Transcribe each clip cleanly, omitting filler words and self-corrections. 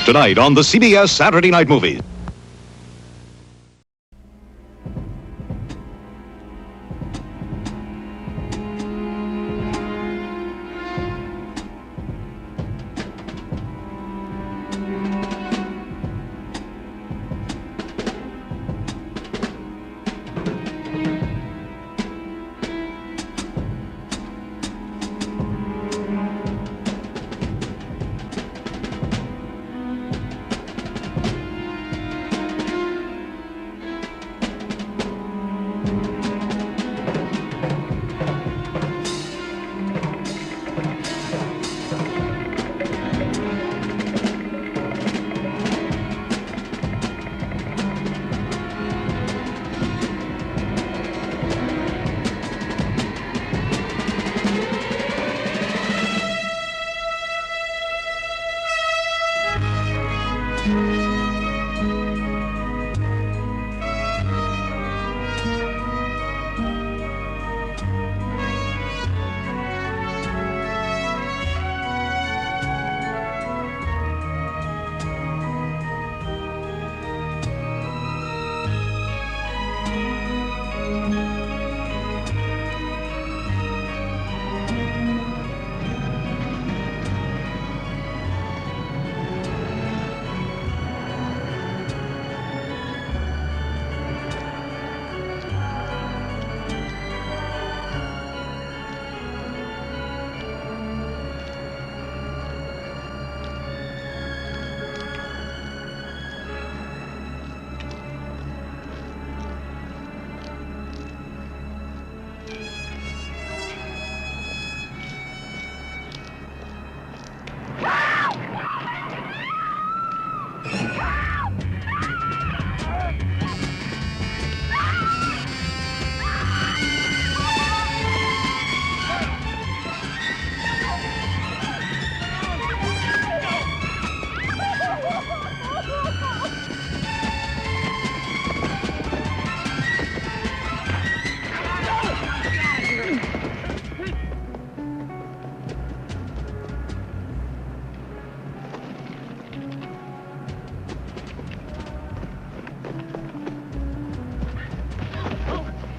Tonight on the CBS Saturday Night Movies.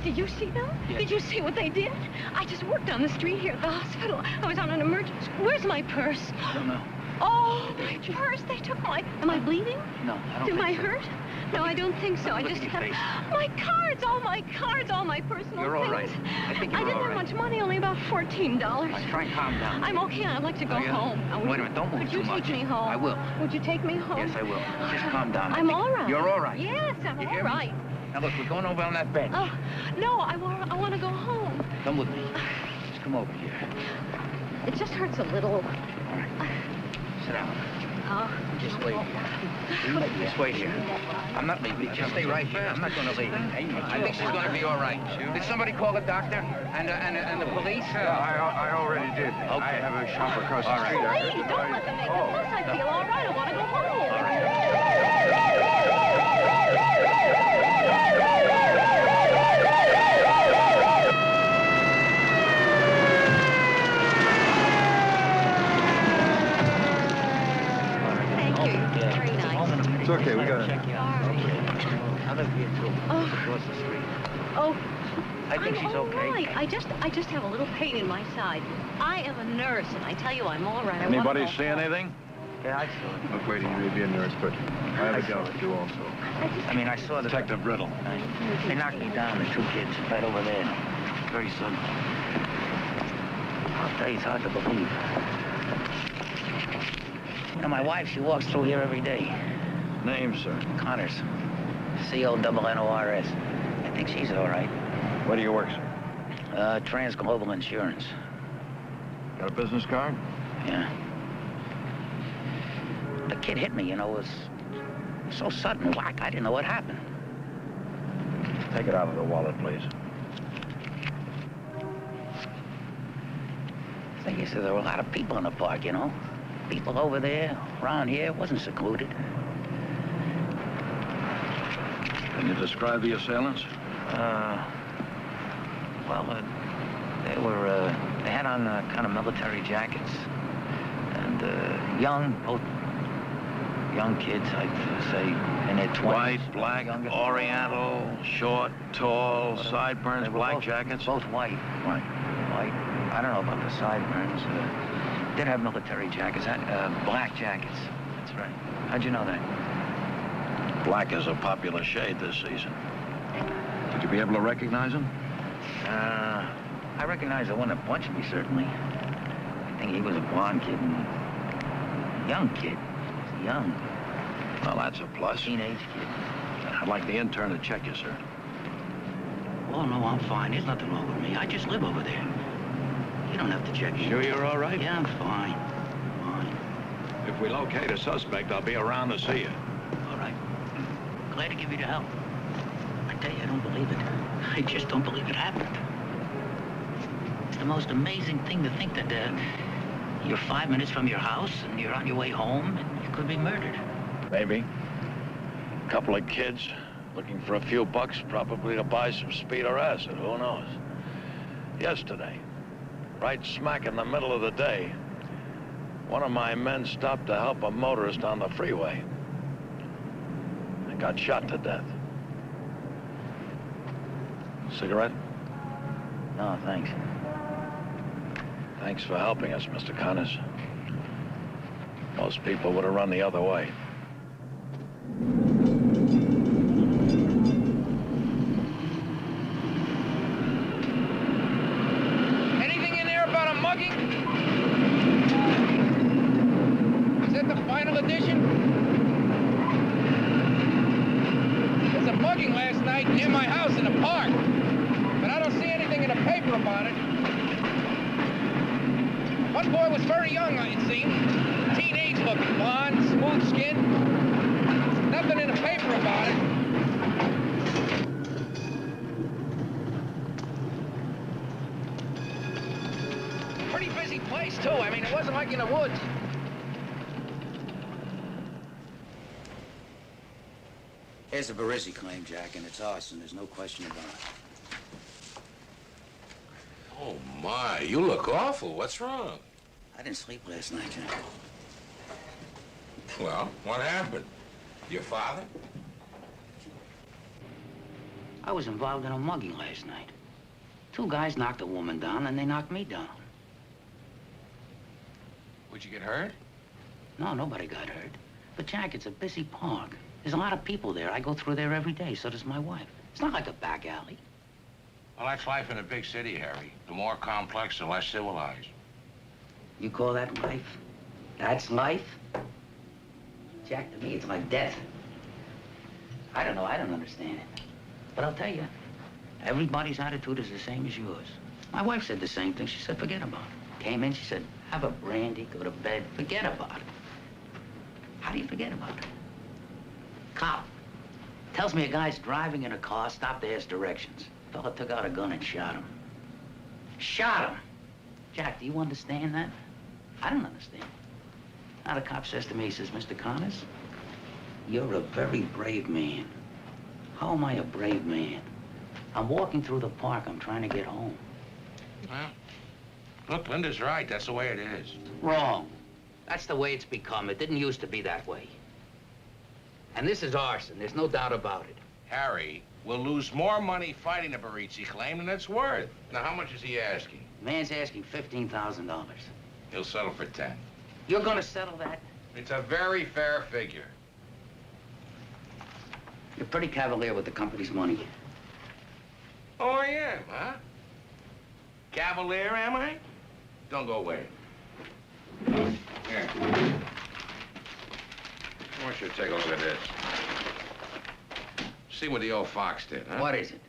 Did you see them? Yes. Did you see what they did? I just worked down the street here at the hospital. I was on an emergency. Where's my purse? I don't know. Oh, my purse. They took my... Am I bleeding? No, I don't think Am I so. hurt? No, I don't think so. I just have... My cards, all my personal You're all things. right. I think you're I didn't all have right. much money, only about $14. Try and calm down. I'm okay. I'd like to go home. Wait a minute, don't move too much. Would you take me home? I will. Would you take me home? Yes, I will. Just calm down. I'm all right. You're all right. Yes, I'm You all hear me? right. Now, look, we're going over on that bench. Oh, no, I want to go home. Come with me. Just come over here. It just hurts a little. All right. Sit down. Oh. Just wait here. Just wait here. I'm not leaving. Just stay right here. I'm not going to leave. I think she's going to be all right. Did somebody call the doctor and the police? I already did. Okay. I have a shop across the street. I heard Please, the don't noise. let them make a fuss. I feel all right. I want to go home. All right. Thank you. Very nice. It's okay, we got it. Check you out. I live here too. Across the street. Oh, I think she's all okay. right. I just have a little pain in my side. I am a nurse, and I tell you, I'm all right. Anybody see anything? Yeah, I saw it. Look, wait, you may be a nurse, but I have a job to do also. I mean, I saw the... Detective Riddle. They knocked me down, the two kids, right over there. Very sudden. I'll tell you, it's hard to believe. You know, my wife, she walks through here every day. Name, sir? Connors. C-O-N-N-O-R-S. I think she's all right. Where do you work, sir? Trans Global Insurance. Got a business card? Yeah. The kid hit me, you know, it was so sudden, whack, I didn't know what happened. Take it out of the wallet, please. I guess there were a lot of people in the park, you know. People over there, around here, it wasn't secluded. Can you describe the assailants? They had on kind of military jackets. And young, both Young kids, I'd say, in their 20s. White, black, younger. oriental, short, tall, sideburns, They were black both, jackets? Both white. White. White. I don't know about the sideburns. Did have military jackets. Black jackets. That's right. How'd you know that? Black is a popular shade this season. Would you be able to recognize him? I recognize the one that punched me, certainly. I think he was a blonde kid. Young kid. Young. Well, that's a plus. Teenage kid. I'd like the intern to check you, sir. Oh, no, I'm fine. There's nothing wrong with me. I just live over there. You don't have to check me. Sure you're all right? Yeah, I'm fine. Fine. If we locate a suspect, I'll be around to see you. All right. Glad to give you the help. I tell you, I don't believe it. I just don't believe it happened. It's the most amazing thing to think that you're 5 minutes from your house and you're on your way home and you could be murdered. Maybe. A couple of kids looking for a few bucks, probably to buy some speed or acid. Who knows? Yesterday, right smack in the middle of the day, one of my men stopped to help a motorist on the freeway and got shot to death. Cigarette? No, thanks. Thanks for helping us, Mr. Connors. Most people would have run the other way. Anything in there about a mugging? Is that the final edition? There's a mugging last night near my house in the park, but I don't see anything in the paper about it. One boy was very young, it seemed. Teenage looking, blonde, smooth skin. Nothing in the paper about it. Pretty busy place, too. I mean, it wasn't like in the woods. Here's the Barizzi claim, Jack, and it's arson. There's no question about it. Oh, my, you look awful. What's wrong? I didn't sleep last night, Jack. Well, what happened? Your father? I was involved in a mugging last night. Two guys knocked a woman down, and they knocked me down. Would you get hurt? No, nobody got hurt. But, Jack, it's a busy park. There's a lot of people there. I go through there every day. So does my wife. It's not like a back alley. Well, that's life in a big city, Harry. The more complex, the less civilized. You call that life? That's life? Jack, to me, it's like death. I don't know. I don't understand it. But I'll tell you, everybody's attitude is the same as yours. My wife said the same thing. She said, forget about it. Came in, she said, have a brandy, go to bed, forget about it. How do you forget about it? Cop tells me a guy's driving in a car, stopped to ask directions. Fella took out a gun and shot him. Shot him! Jack, do you understand that? I don't understand. Now the cop says to me, he says, Mr. Connors, you're a very brave man. How am I a brave man? I'm walking through the park. I'm trying to get home. Well, look, Linda's right. That's the way it is. Wrong. That's the way it's become. It didn't used to be that way. And this is arson. There's no doubt about it. Harry, we'll lose more money fighting the Barizzi claim than it's worth. Now, how much is he asking? Man's asking $15,000. He'll settle for 10. You're gonna settle that? It's a very fair figure. You're pretty cavalier with the company's money. Oh, I am, huh? Cavalier, am I? Don't go away. Here. I want you to take a look at this. See what the old Fox did, huh? What is it?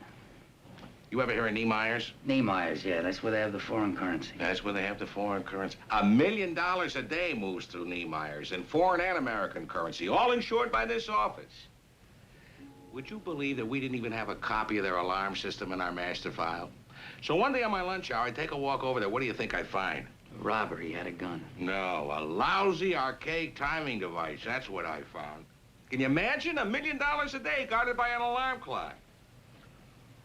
You ever hear of Niemeyer's? Niemeyer's, yeah. That's where they have the foreign currency. That's where they have the foreign currency. $1 million a day moves through Niemeyer's in foreign and American currency, all insured by this office. Would you believe that we didn't even have a copy of their alarm system in our master file? So one day on my lunch hour, I'd take a walk over there. What do you think I'd find? A robbery, had a gun. No, a lousy archaic timing device. That's what I found. Can you imagine $1 million a day guarded by an alarm clock?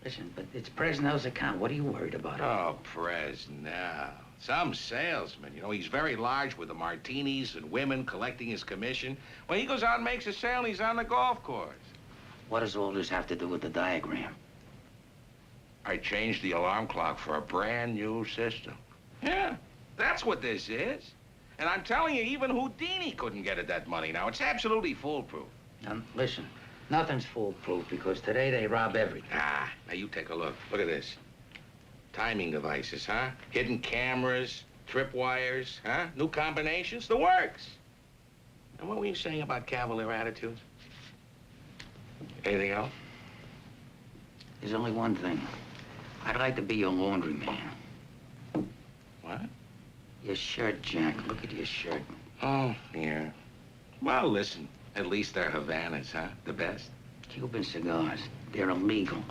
Listen, but it's Presnell's account. What are you worried about? Oh, Presnell. Some salesman. You know, he's very large with the martinis and women collecting his commission. When he goes out and makes a sale, he's on the golf course. What does all this have to do with the diagram? I changed the alarm clock for a brand new system. Yeah, that's what this is. And I'm telling you, even Houdini couldn't get at that money now. It's absolutely foolproof. Now, listen, nothing's foolproof because today they rob everything. Ah, now you take a look. Look at this. Timing devices, huh? Hidden cameras, tripwires, huh? New combinations, the works. And what were you saying about cavalier attitudes? Anything else? There's only one thing. I'd like to be your laundryman. What? Your shirt, Jack. Look at your shirt. Oh, yeah. Well, listen. At least they're Havanas, huh? The best. Cuban cigars. They're illegal.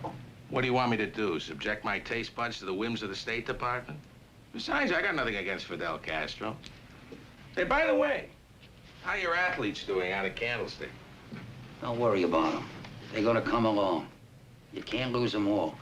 What do you want me to do? Subject my taste buds to the whims of the State Department? Besides, I got nothing against Fidel Castro. Hey, by the way, how your athletes doing out of Candlestick? Don't worry about them. They're gonna come along. You can't lose them all.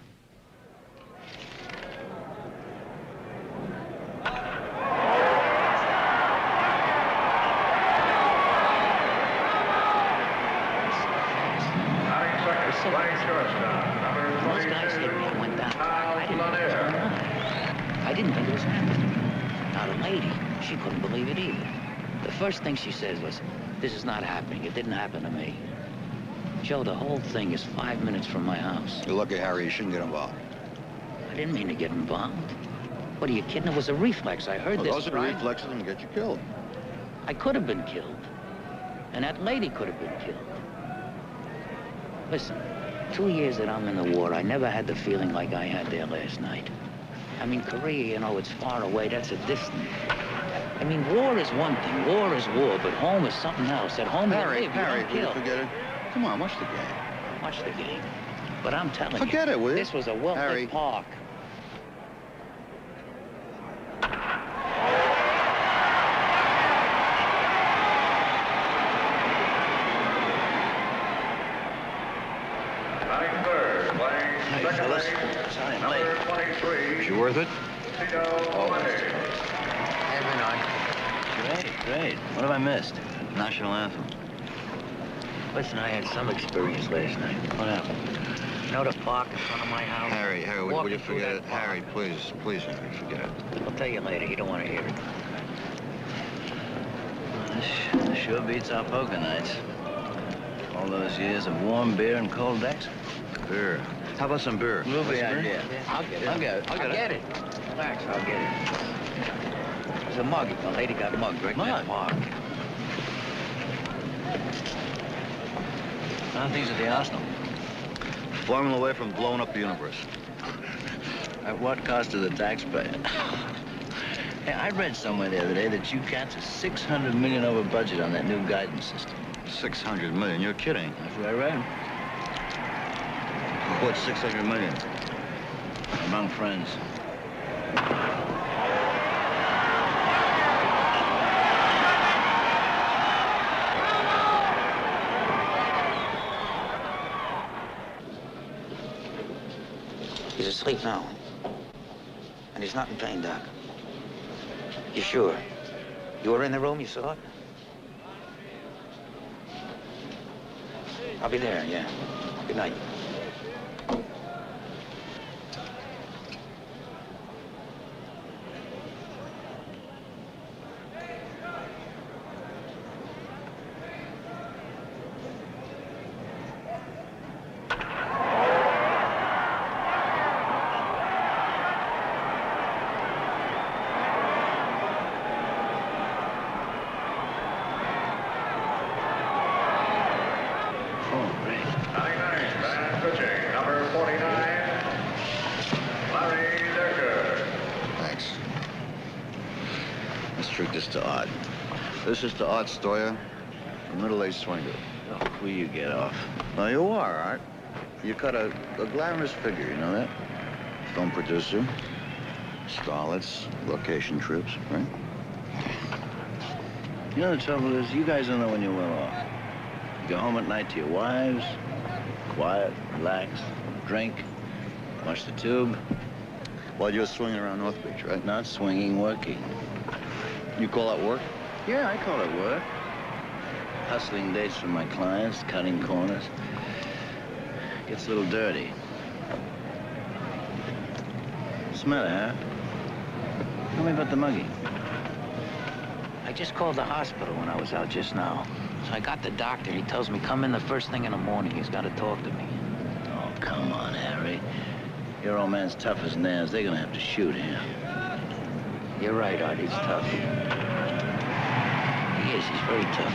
Those guys hit me. I went down. I didn't think it was happening. Now, the lady, she couldn't believe it either. The first thing she said was, "This is not happening. It didn't happen to me." Joe, the whole thing is 5 minutes from my house. You're lucky, Harry. You shouldn't get involved. I didn't mean to get involved. What, are you kidding? It was a reflex. I heard this. Those are reflexes and get you killed. I could have been killed. And that lady could have been killed. Listen, 2 years that I'm in the war, I never had the feeling like I had there last night. I mean, Korea, you know, it's far away. That's a distance. I mean, war is one thing. War is war, but home is something else. At home, Harry, you live, you don't will you kill. forget it? Come on, watch the game. Watch the game. But I'm telling you. Forget it, will you? This was a well-lit Harry. park. Hey, fellas. Sorry, I'm late. Was you worth it? Every night. Great. What have I missed? National anthem. Listen, I had some experience last night. What happened? You know the park in front of my house? Harry, would you Walking through forget that it? park. Harry, please, Harry, forget it. I'll tell you later. You don't want to hear it. This sure beats our poker nights. All those years of warm beer and cold decks. Beer. How about some beer? Movie idea. I'll get it. I'll get it. I'll get it. Relax, I'll get it. There's a mug. The lady got mugged right in that park. How are things at the Arsenal? Flying away from blowing up the universe. At what cost to the taxpayer? Hey, I read somewhere the other day that you cats are 600 million over budget on that new guidance system. 600 million, you're kidding. That's what I read. What's 600 million? Among friends. He's asleep now. And he's not in pain, Doc. You sure? You were in the room, you saw it? I'll be there, yeah. Good night. To Art. This is to Art Stoyer, a middle-aged swinger. Oh, will you get off? Now, you are, Art. You cut a glamorous figure, you know that? Film producer, starlets, location trips, right? You know, the trouble is, you guys don't know when you're well off. You go home at night to your wives, quiet, relax, drink, Watch the tube. While you're swinging around North Beach, right? Not swinging, working. You call that work? Yeah, I call it work. Hustling dates for my clients, cutting corners. Gets a little dirty. What's the matter, huh? Tell me about the mugging. I just called the hospital when I was out just now. So I got the doctor. He tells me come in the first thing in the morning. He's got to talk to me. Oh, come on, Harry. Your old man's tough as nails. They're gonna have to shoot him. You're right, Art. He's tough. He is. He's very tough.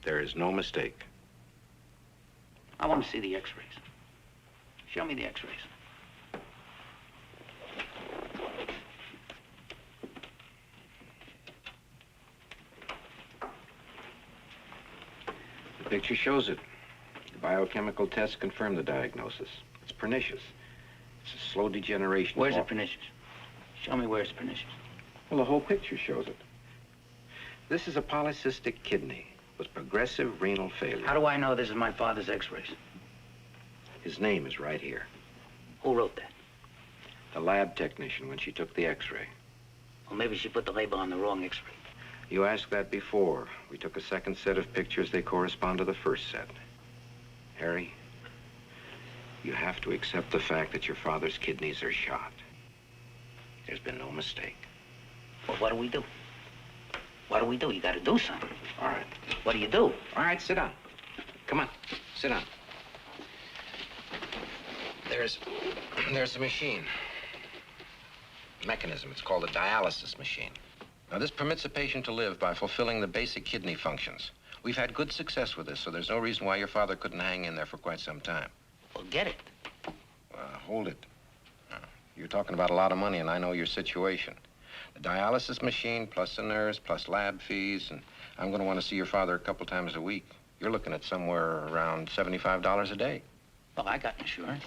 There is no mistake. I want to see the x-rays. Show me the x-rays. The picture shows it. The biochemical tests confirm the diagnosis. It's pernicious. It's a slow degeneration. Where's it pernicious? Show me where it's pernicious. Well, the whole picture shows it. This is a polycystic kidney with progressive renal failure. How do I know this is my father's x-rays? His name is right here. Who wrote that? The lab technician when she took the x-ray. Well, maybe she put the label on the wrong x-ray. You asked that before. We took a second set of pictures. They correspond to the first set. Harry, you have to accept the fact that your father's kidneys are shot. There's been no mistake. Well, what do we do? What do we do? You got to do something. All right. What do you do? All right, sit down. Come on, sit down. There's a machine. Mechanism. It's called a dialysis machine. Now, this permits a patient to live by fulfilling the basic kidney functions. We've had good success with this, so there's no reason why your father couldn't hang in there for quite some time. Well, get it. Hold it. You're talking about a lot of money, and I know your situation. The dialysis machine, plus the nurse, plus lab fees, and I'm going to want to see your father a couple times a week. You're looking at somewhere around $75 a day. Well, I got insurance.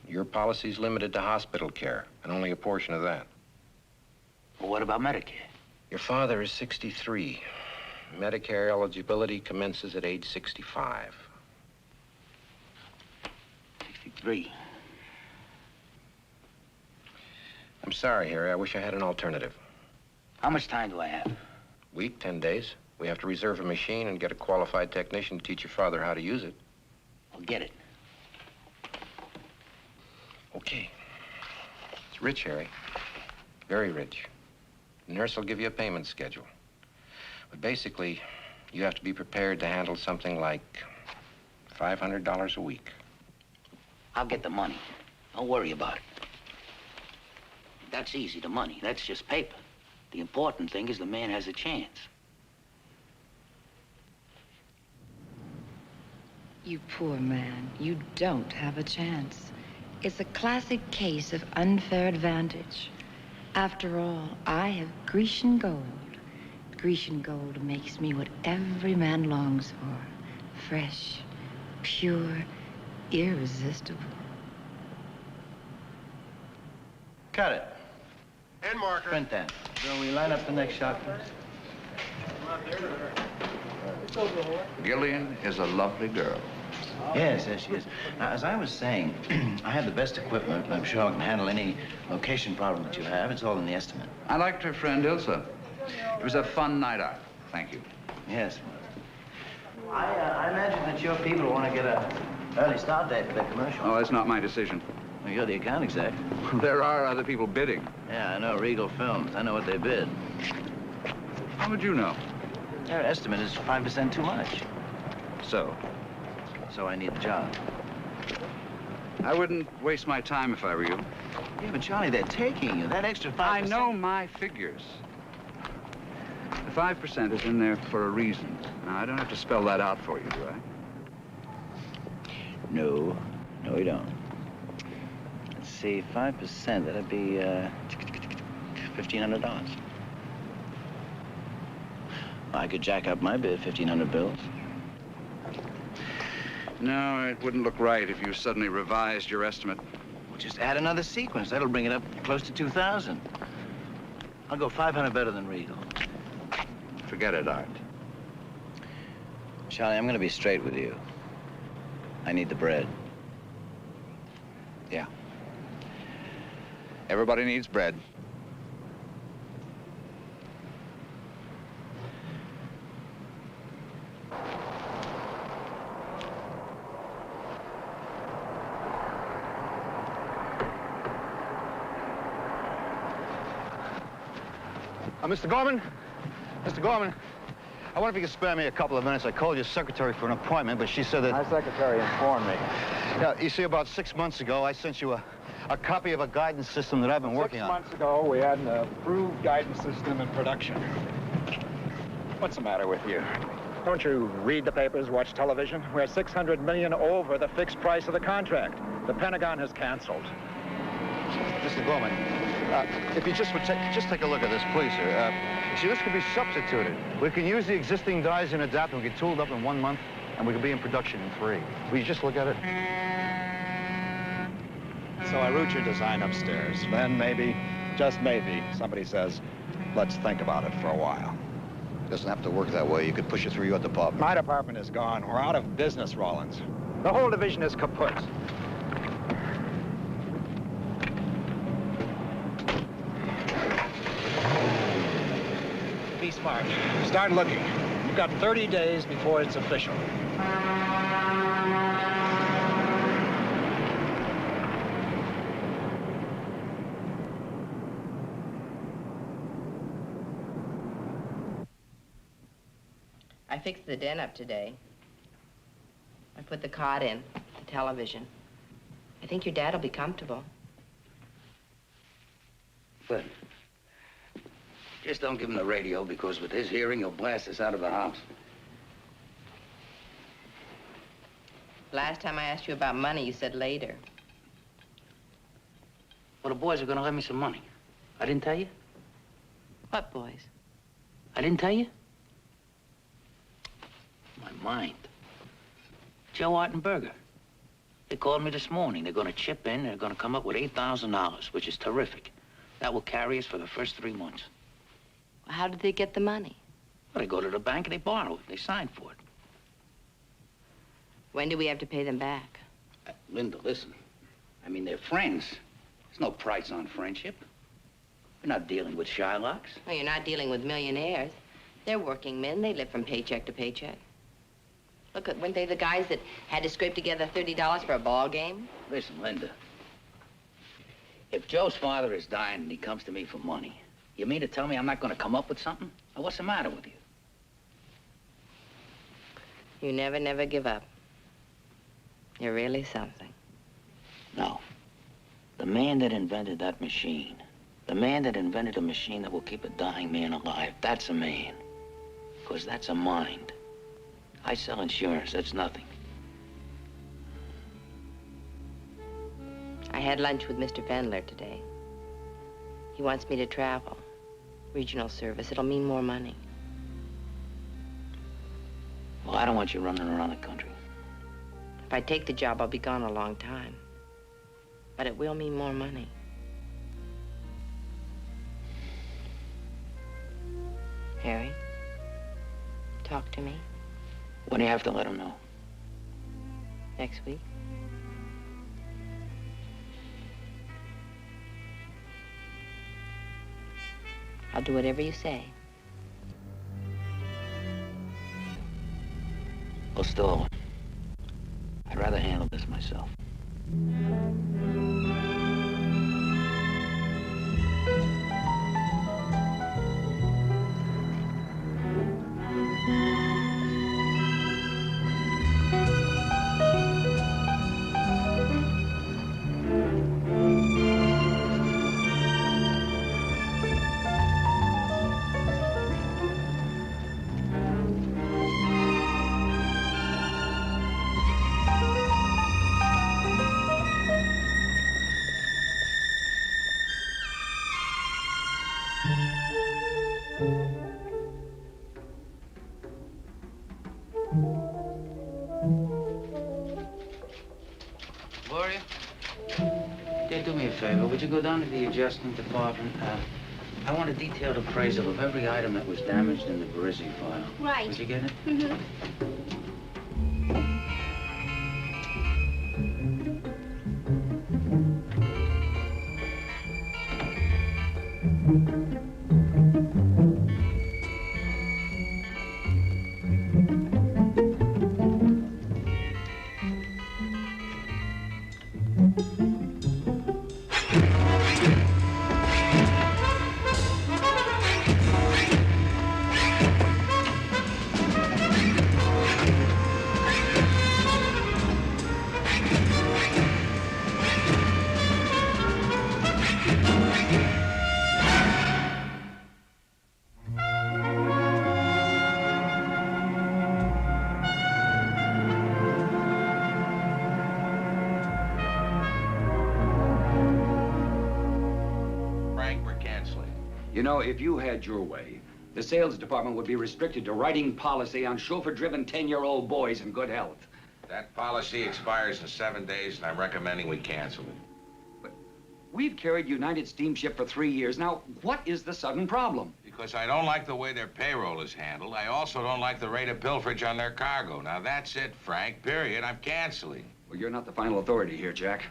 Your policy's limited to hospital care, and only a portion of that. Well, what about Medicare? Your father is 63. Medicare eligibility commences at age 65. 63. I'm sorry, Harry. I wish I had an alternative. How much time do I have? Week, 10 days. We have to reserve a machine and get a qualified technician to teach your father how to use it. Well, get it. Okay. It's rich, Harry. Very rich. The nurse will give you a payment schedule. But basically, you have to be prepared to handle something like $500 a week. I'll get the money. Don't worry about it. That's easy, the money. That's just paper. The important thing is the man has a chance. You poor man. You don't have a chance. It's a classic case of unfair advantage. After all, I have Grecian gold. Grecian gold makes me what every man longs for. Fresh, pure, irresistible. Cut it. And marker. Print that. So we line up the next shot first. Gillian is a lovely girl. Yes, yes, she is. Now, as I was saying, I have the best equipment, and I'm sure I can handle any location problem that you have. It's all in the estimate. I liked her friend, Ilsa. It was a fun night out. Thank you. Yes. I imagine that your people want to get an early start date for their commercial. Oh, that's not my decision. Well, you're the account exec. There are other people bidding. Yeah, I know. Regal Films. I know what they bid. How would you know? Their estimate is 5% too much. So? So I need the job. I wouldn't waste my time if I were you. Yeah, but Charlie, they're taking you. That extra 5%. I know my figures. The 5% is in there for a reason. Now, I don't have to spell that out for you, do I? No, we don't. Let's see, 5%, that'd be, $1,500. I could jack up my bid, 1,500 bills. No, it wouldn't look right if you suddenly revised your estimate. Well, just add another sequence. That'll bring it up close to 2,000. I'll go 500 better than Regal. Forget it, Art. Charlie, I'm gonna be straight with you. I need the bread. Yeah. Everybody needs bread. Mr. Gorman? Mr. Gorman, I wonder if you could spare me a couple of minutes. I called your secretary for an appointment, but she said that... My secretary informed me. Yeah, you see, about 6 months ago, I sent you a copy of a guidance system that I've been working on. 6 months ago, we had an approved guidance system in production. What's the matter with you? Don't you read the papers, watch television? We're $600 million over the fixed price of the contract. The Pentagon has canceled. Mr. Gorman, if you just would take a look at this, please, sir. See, this could be substituted. We can use the existing dies and adapt, and we get tooled up in 1 month, and we could be in production in 3. Will you just look at it? So I route your design upstairs. Then maybe, just maybe, somebody says, let's think about it for a while. It doesn't have to work that way. You could push it through your department. My department is gone. We're out of business, Rollins. The whole division is kaput. Be smart. Start looking. You've got 30 days before it's official. I fixed the den up today. I put the cot in, the television. I think your dad will be comfortable. But just don't give him the radio, because with his hearing, he'll blast us out of the house. Last time I asked you about money, you said later. Well, the boys are gonna lend me some money. I didn't tell you? What boys? I didn't tell you? My mind. Joe Ottenberger. They called me this morning. They're gonna chip in. They're gonna come up with $8,000, which is terrific. That will carry us for the first 3 months. How did they get the money? Well, they go to the bank and they borrow it. They sign for it. When do we have to pay them back? Linda, listen. I mean, they're friends. There's no price on friendship. We're not dealing with Shylocks. Well, you're not dealing with millionaires. They're working men. They live from paycheck to paycheck. Look, weren't they the guys that had to scrape together $30 for a ball game? Listen, Linda. If Joe's father is dying and he comes to me for money, you mean to tell me I'm not going to come up with something? Now, what's the matter with you? You never, never give up. You're really something. No. The man that invented that machine, the man that invented a machine that will keep a dying man alive, that's a man. Because that's a mind. I sell insurance, that's nothing. I had lunch with Mr. Fendler today. He wants me to travel. Regional service. It'll mean more money. Well, I don't want you running around the country. If I take the job, I'll be gone a long time. But it will mean more money. Harry, talk to me. When do you have to let him know? Next week. I'll do whatever you say. Well, still, I'd rather handle this myself. Gloria? Yeah, do me a favor. Would you go down to the adjustment department? I want a detailed appraisal of every item that was damaged in the Barizzi file. Right. Would you get it? Mm-hmm. Frank, we're canceling. You know, if you had your way, the sales department would be restricted to writing policy on chauffeur-driven 10-year-old boys in good health. That policy expires in 7 days, and I'm recommending we cancel it. But we've carried United Steamship for 3 years. Now, what is the sudden problem? Because I don't like the way their payroll is handled. I also don't like the rate of pilferage on their cargo. Now, that's it, Frank. Period. I'm canceling. Well, you're not the final authority here, Jack.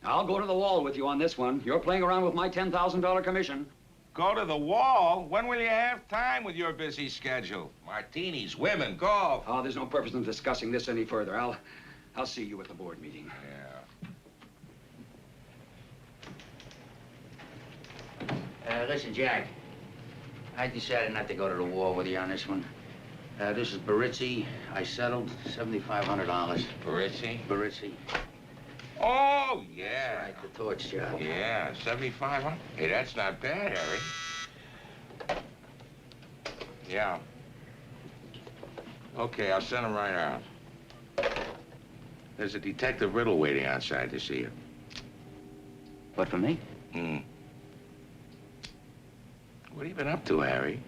I'll go to the wall with you on this one. You're playing around with my $10,000 commission. Go to the wall? When will you have time with your busy schedule? Martinis, women, golf. Oh, there's no purpose in discussing this any further. I'll see you at the board meeting. Yeah. Listen, Jack. I decided not to go to the war with you on this one. This is Barizzi. I settled $7,500. Barizzi? Barizzi. Oh, yeah. That's right, the torch job. Yeah, 7,500. Hey, that's not bad, Harry. Yeah. Okay, I'll send him right out. There's a Detective Riddle waiting outside to see you. What, for me? Hmm. What have you been up to, Harry?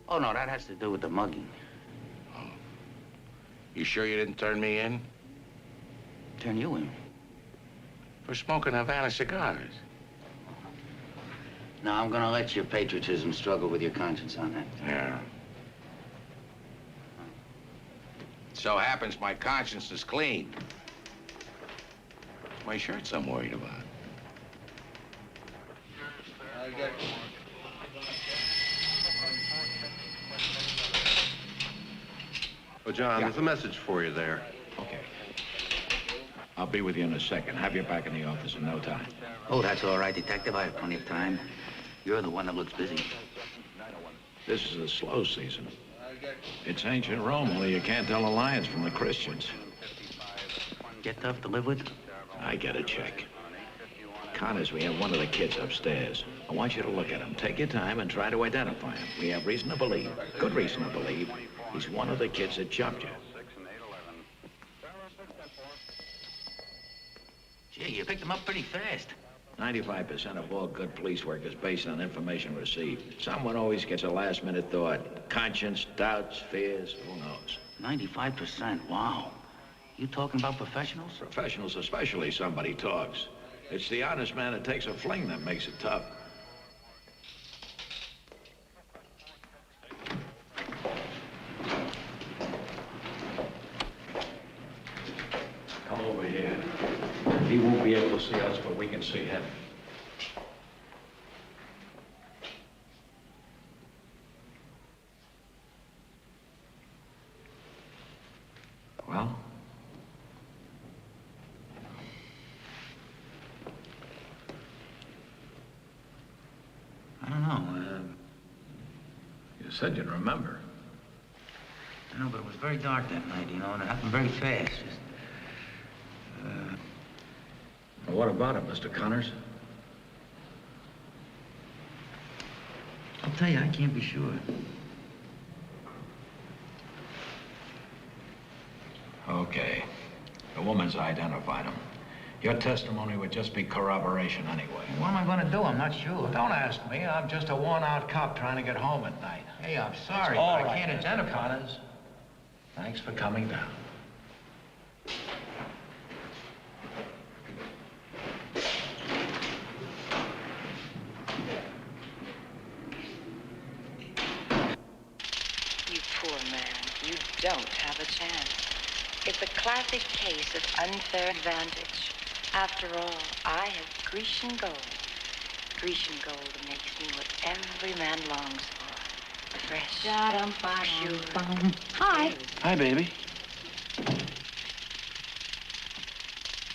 Oh, no, that has to do with the mugging. Oh. You sure you didn't turn me in? Turn you in? For smoking Havana cigars. No, I'm gonna let your patriotism struggle with your conscience on that. Yeah. So happens my conscience is clean. It's my shirts I'm worried about. Oh, John, there's a message for you there. Okay. I'll be with you in a second. Have you back in the office in no time. Oh, that's all right, Detective. I have plenty of time. You're the one that looks busy. This is the slow season. It's ancient Rome, only you can't tell the lions from the Christians. Get tough to live with? I get a check. Connors, we have one of the kids upstairs. I want you to look at him. Take your time and try to identify him. We have reason to believe, good reason to believe, he's one of the kids that jumped you. Gee, you picked him up pretty fast. 95% of all good police work is based on information received. Someone always gets a last-minute thought. Conscience, doubts, fears, who knows? 95%, wow. You talking about professionals? Professionals especially, somebody talks. It's the honest man that takes a fling that makes it tough. Come over here. He won't be able to see us, but we can see him. Well? I don't know. You said you'd remember. I know, but it was very dark that night, you know, and it happened very fast. Well, what about it, Mr. Connors? I'll tell you, I can't be sure. Okay. The woman's identified him. Your testimony would just be corroboration anyway. What am I going to do? I'm not sure. Don't ask me. I'm just a worn-out cop trying to get home at night. Hey, I'm sorry, all but right, I can't Mr. identify Connors. Thanks for coming down. You poor man. You don't have a chance. It's a classic case of unfair advantage. After all, I have Grecian gold. Grecian gold makes me what every man longs for. Fresh, pure. Hi. Hi, baby.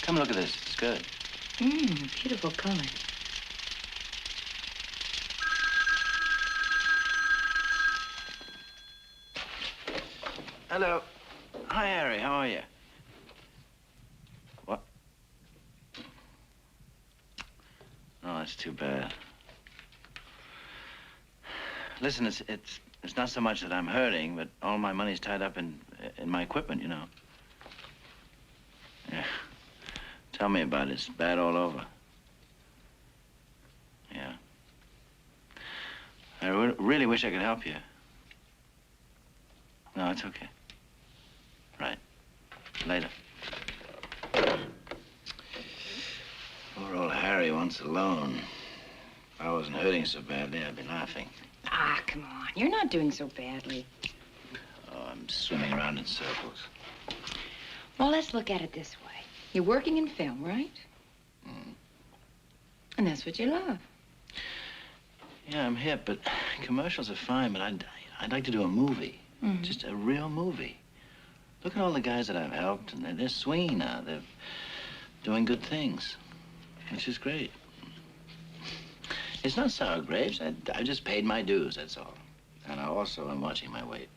Come look at this. It's good. Beautiful color. Hello. Hi, Harry. How are you? What? Oh, that's too bad. Listen, it's not so much that I'm hurting, but all my money's tied up in my equipment, you know. Yeah. Tell me about it. It's bad all over. Yeah. I really wish I could help you. No, it's okay. Right. Later. Poor old Harry wants a loan. If I wasn't hurting so badly, I'd be laughing. Ah, come on. You're not doing so badly. Oh, I'm swimming around in circles. Well, let's look at it this way. You're working in film, right? And that's what you love. Yeah, I'm hip, but commercials are fine, but I'd like to do a movie. Just a real movie. Look at all the guys that I've helped, and they're swinging now. They're doing good things, which is great. It's not sour grapes. I just paid my dues, that's all. And I also am watching my weight.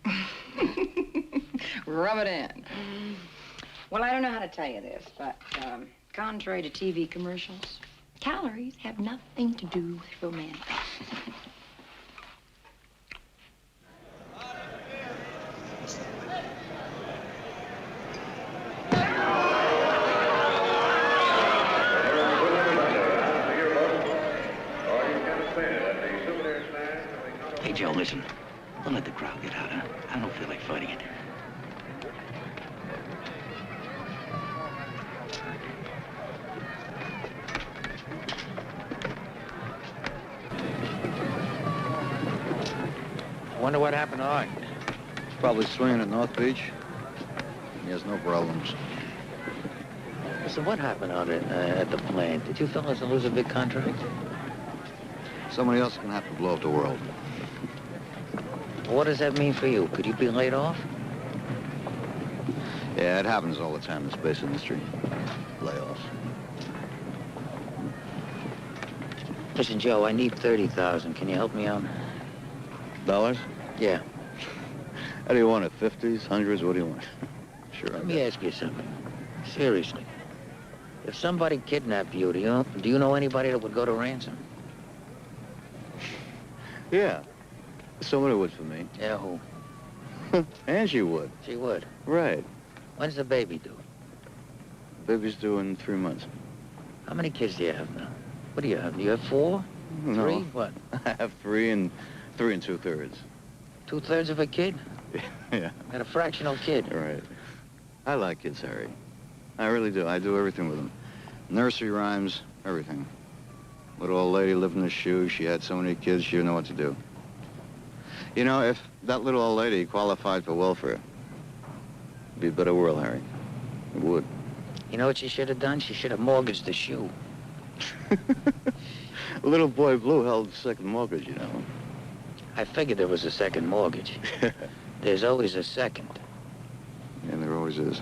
Rub it in. Well, I don't know how to tell you this, but contrary to TV commercials, calories have nothing to do with romance. Hey, Joe, listen. Don't let the crowd get out, huh? I don't feel like fighting it. I wonder what happened to Art. Probably swinging at North Beach. He has no problems. So what happened out at the plant? Did you fellas lose a big contract? Somebody else is gonna have to blow up the world. What does that mean for you? Could you be laid off? Yeah, it happens all the time in the space industry. Layoffs. Listen, Joe, I need 30,000. Can you help me out? Dollars? Yeah. How do you want it? 50s, 100s? What do you want? Sure. Let me ask you something. Seriously. If somebody kidnapped you, do you know anybody that would go to ransom? Yeah. Somebody would for me. Yeah, who? And she would. She would? Right. When's the baby due? Baby's due in 3 months. How many kids do you have now? What do you have? Do you have 4? No. 3? What? I have 3 and 3 2/3. 2/3 of a kid? Yeah. Got a fractional kid. Right. I like kids, Harry. I really do. I do everything with them. Nursery rhymes, everything. Little old lady lived in a shoe. She had so many kids, she didn't know what to do. You know, if that little old lady qualified for welfare, it'd be a better world, Harry. It would. You know what she should have done? She should have mortgaged the shoe. Little boy Blue held the second mortgage, you know. I figured there was a second mortgage. There's always a second. Yeah, there always is.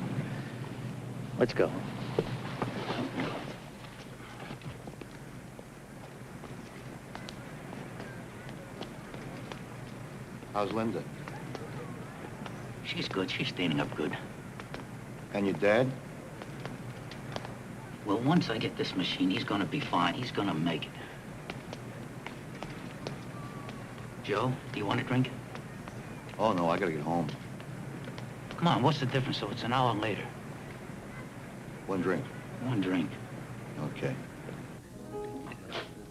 Let's go. How's Linda? She's good. She's standing up good. And your dad? Well, once I get this machine, he's gonna be fine. He's gonna make it. Joe, do you want a drink? Oh, no, I gotta get home. Come on, what's the difference? So it's an hour later. One drink. One drink. Okay.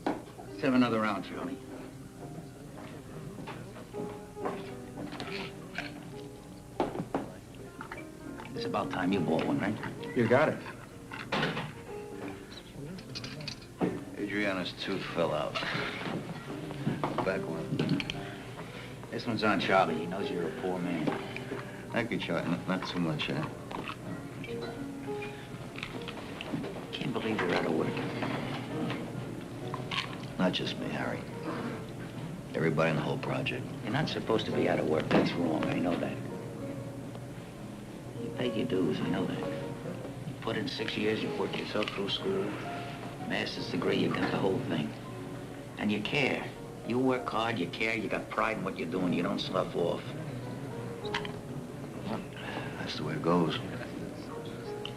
Let's have another round, Charlie. It's about time you bought one, right? You got it. Adriana's tooth fell out. Back one. This one's on Charlie. He knows you're a poor man. Thank you, Charlie. Not too much, eh? Can't believe you're out of work. Not just me, Harry. Everybody in the whole project. You're not supposed to be out of work. That's wrong. I know that. You paid your dues. I know that. You put in 6 years. You worked yourself through school. Master's degree. You got the whole thing. And you care. You work hard. You care. You got pride in what you're doing. You don't slough off. That's the way it goes.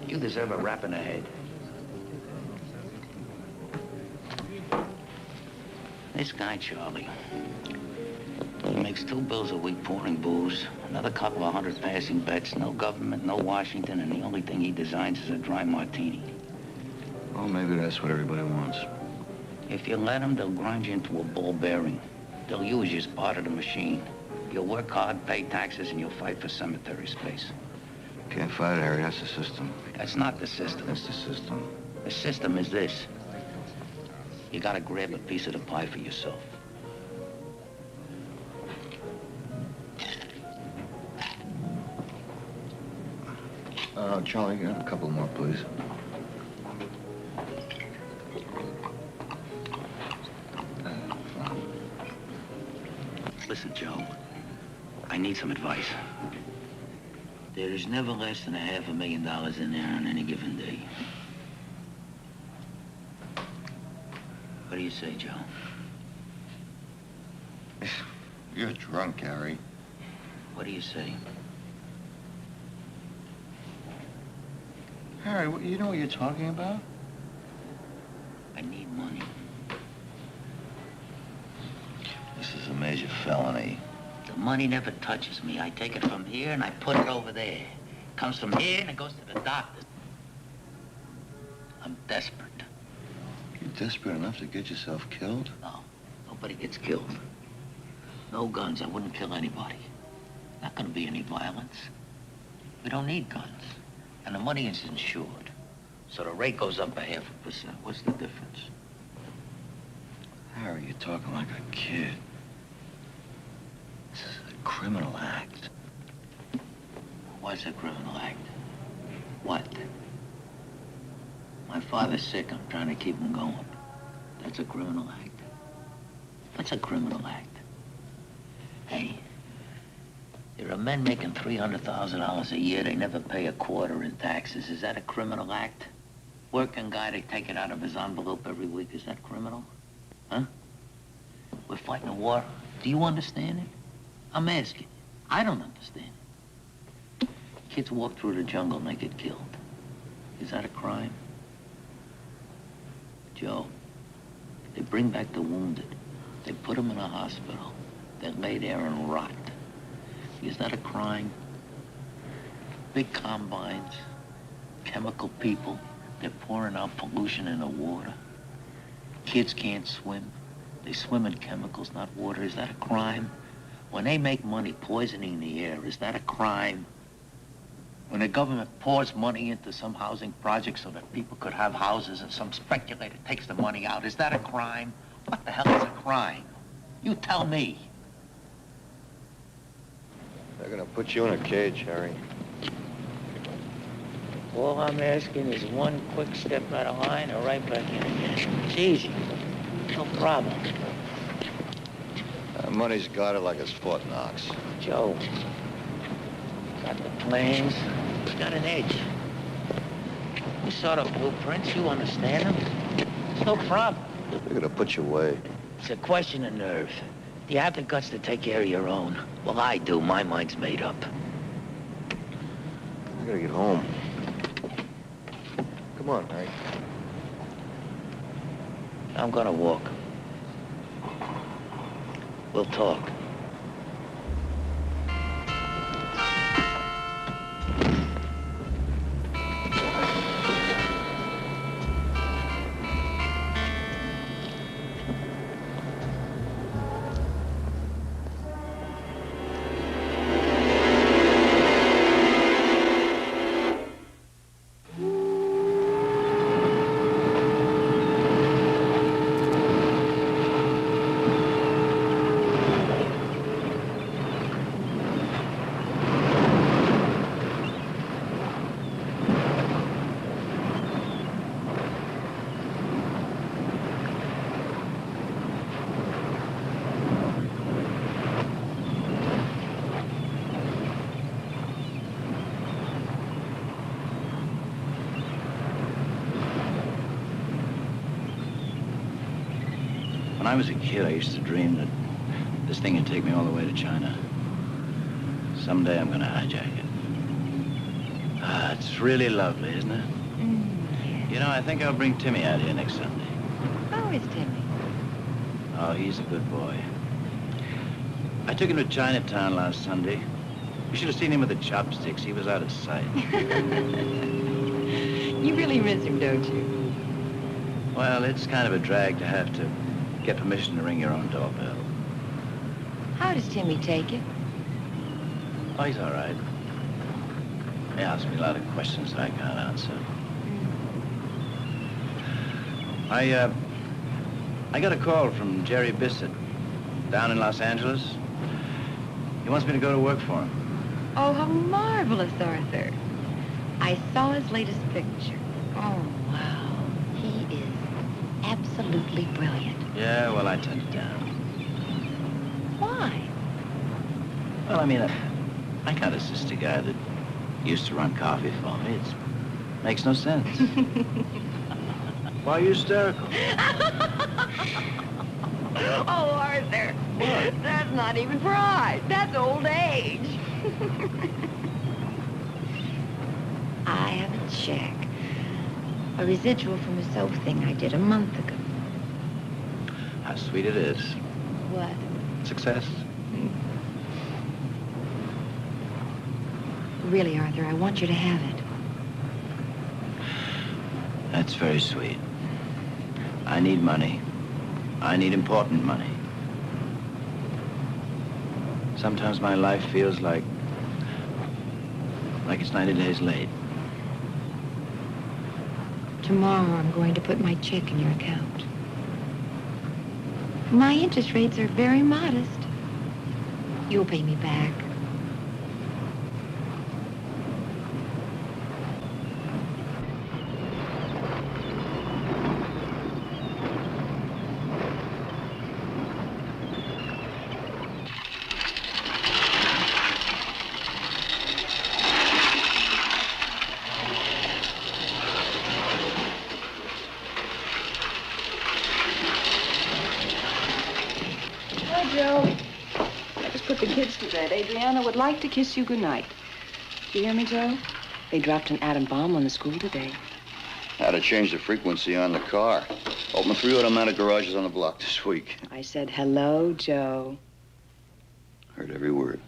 You deserve a rap in the head. This guy, Charlie, he makes 2 bills a week pouring booze, another couple of 100 passing bets, no government, no Washington, and the only thing he designs is a dry martini. Well, maybe that's what everybody wants. If you let them, they'll grind you into a ball bearing. They'll use you as part of the machine. You'll work hard, pay taxes, and you'll fight for cemetery space. Can't fight it, Harry. That's the system. That's not the system. That's the system. The system is this. You gotta grab a piece of the pie for yourself. Charlie, a couple more, please. Listen, Joe, I need some advice. There is never less than $500,000 in there on any given day. What do you say, Joe? You're drunk, Harry. What do you say? Harry, you know what you're talking about? I need money. This is a major felony. The money never touches me. I take it from here and I put it over there. It comes from here and it goes to the doctor. I'm desperate. You're desperate enough to get yourself killed? No, nobody gets killed. No guns. I wouldn't kill anybody. Not gonna be any violence. We don't need guns. And the money is insured. So the rate goes up by 0.5%. What's the difference? Harry, you're talking like a kid. This is a criminal act. What's a criminal act? What? My father's sick. I'm trying to keep him going. That's a criminal act. What's a criminal act? Hey, there are men making $300,000 a year. They never pay a quarter in taxes. Is that a criminal act? Working guy, they take it out of his envelope every week. Is that criminal? Huh? We're fighting a war. Do you understand it? I'm asking. I don't understand it. Kids walk through the jungle and they get killed. Is that a crime? Joe, they bring back the wounded. They put them in a hospital. They lay there and rot. Is that a crime? Big combines, chemical people, they're pouring out pollution in the water. Kids can't swim. They swim in chemicals, not water. Is that a crime? When they make money poisoning the air, is that a crime? When the government pours money into some housing project so that people could have houses and some speculator takes the money out, is that a crime? What the hell is a crime? You tell me. They're gonna put you in a cage, Harry. All I'm asking is one quick step out of line or right back in again. It's easy. No problem. Money's got it like it's Fort Knox. Joe, got the plans. We got an edge. You saw the blueprints. You understand them. It's no problem. They're gonna put you away. It's a question of nerve. Do you have the guts to take care of your own? Well, I do. My mind's made up. I gotta get home. Come on, Harry. I'm gonna walk. We'll talk. When I was a kid, I used to dream that this thing would take me all the way to China. Someday I'm gonna hijack it. Ah, it's really lovely, isn't it? Yes. You know, I think I'll bring Timmy out here next Sunday. How is Timmy? Oh, he's a good boy. I took him to Chinatown last Sunday. You should have seen him with the chopsticks. He was out of sight. You really miss him, don't you? Well, it's kind of a drag to have to get permission to ring your own doorbell. How does Timmy take it? Oh, he's all right. He asks me a lot of questions that I can't answer. I got a call from Jerry Bissett down in Los Angeles. He wants me to go to work for him. Oh, how marvelous, Arthur. I saw his latest picture. Oh, wow. He is absolutely brilliant. Yeah, well, I turned it down. Why? Well, I mean, I can't assist a guy that used to run coffee for me. It makes no sense. Why are you hysterical? Oh, Arthur. What? That's not even pride. That's old age. I have a check. A residual from a soap thing I did a month ago. How sweet it is. What? Success. Really, Arthur, I want you to have it. That's very sweet. I need money. I need important money. Sometimes my life feels like it's 90 days late. Tomorrow I'm going to put my check in your account. My interest rates are very modest. You'll pay me back. Adriana would like to kiss you goodnight. You hear me, Joe? They dropped an atom bomb on the school today. Had to change the frequency on the car. Opened 3 automatic garages on the block this week. I said, hello, Joe. Heard every word.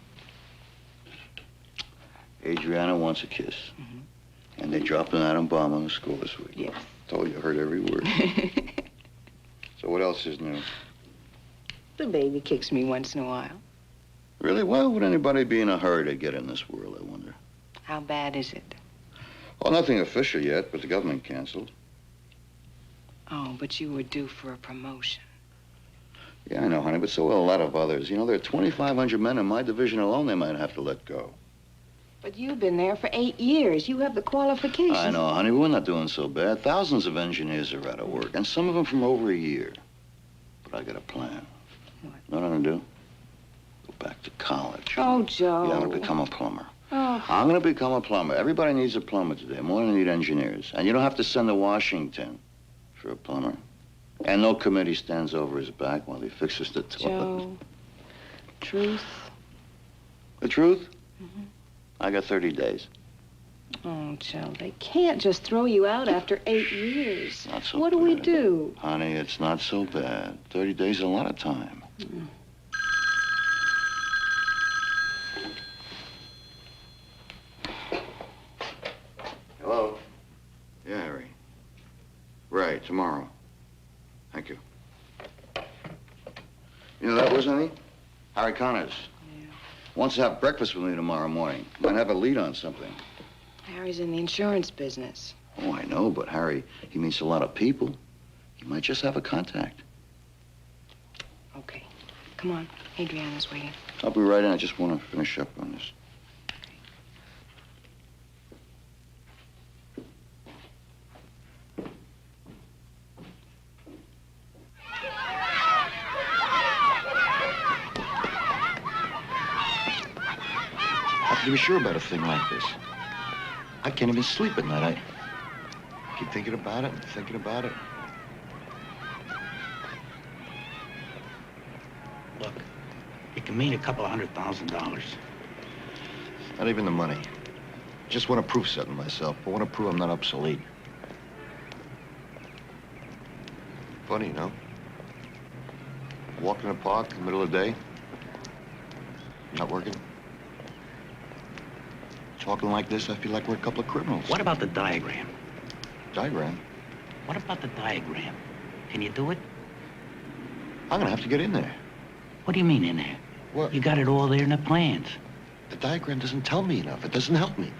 Adriana wants a kiss. And they dropped an atom bomb on the school this week. Yes. Told you, heard every word. So what else is new? The baby kicks me once in a while. Really? Why would anybody be in a hurry to get in this world, I wonder? How bad is it? Well, nothing official yet, but the government canceled. Oh, but you were due for a promotion. Yeah, I know, honey, but so will a lot of others. You know, there are 2,500 men in my division alone they might have to let go. But you've been there for 8 years. You have the qualifications. I know, honey, but we're not doing so bad. Thousands of engineers are out of work, and some of them from over a year. But I got a plan. What? You know what I'm gonna do? Go back to college. Oh, Joe. Yeah, I'm gonna become a plumber. Oh. I'm gonna become a plumber. Everybody needs a plumber today, more than they need engineers. And you don't have to send to Washington for a plumber. And no committee stands over his back while he fixes the toilet. Joe, truth? The truth? Mm-hmm. I got 30 days. Oh, Joe, they can't just throw you out after 8 years. Not so What do we do? Honey, it's not so bad. 30 days is a lot of time. Mm. Hello? Yeah, Harry. Right, tomorrow. Thank you. You know who that was, honey? Harry Connors. Yeah. Wants to have breakfast with me tomorrow morning. Might have a lead on something. Harry's in the insurance business. Oh, I know, but Harry, he meets a lot of people. He might just have a contact. Okay. Come on. Adriana's waiting. I'll be right in. I just want to finish up on this. How can you be sure about a thing like this? I can't even sleep at night. I keep thinking about it and thinking about it. can mean a couple of $100,000. Not even the money. Just want to prove something myself. I want to prove I'm not obsolete. Funny, you know? Walking in the park in the middle of the day. Not working. Talking like this, I feel like we're a couple of criminals. What about the diagram? Diagram? What about the diagram? Can you do it? I'm gonna have to get in there. What do you mean in there? What? You got it all there in the plans. The diagram doesn't tell me enough. It doesn't help me.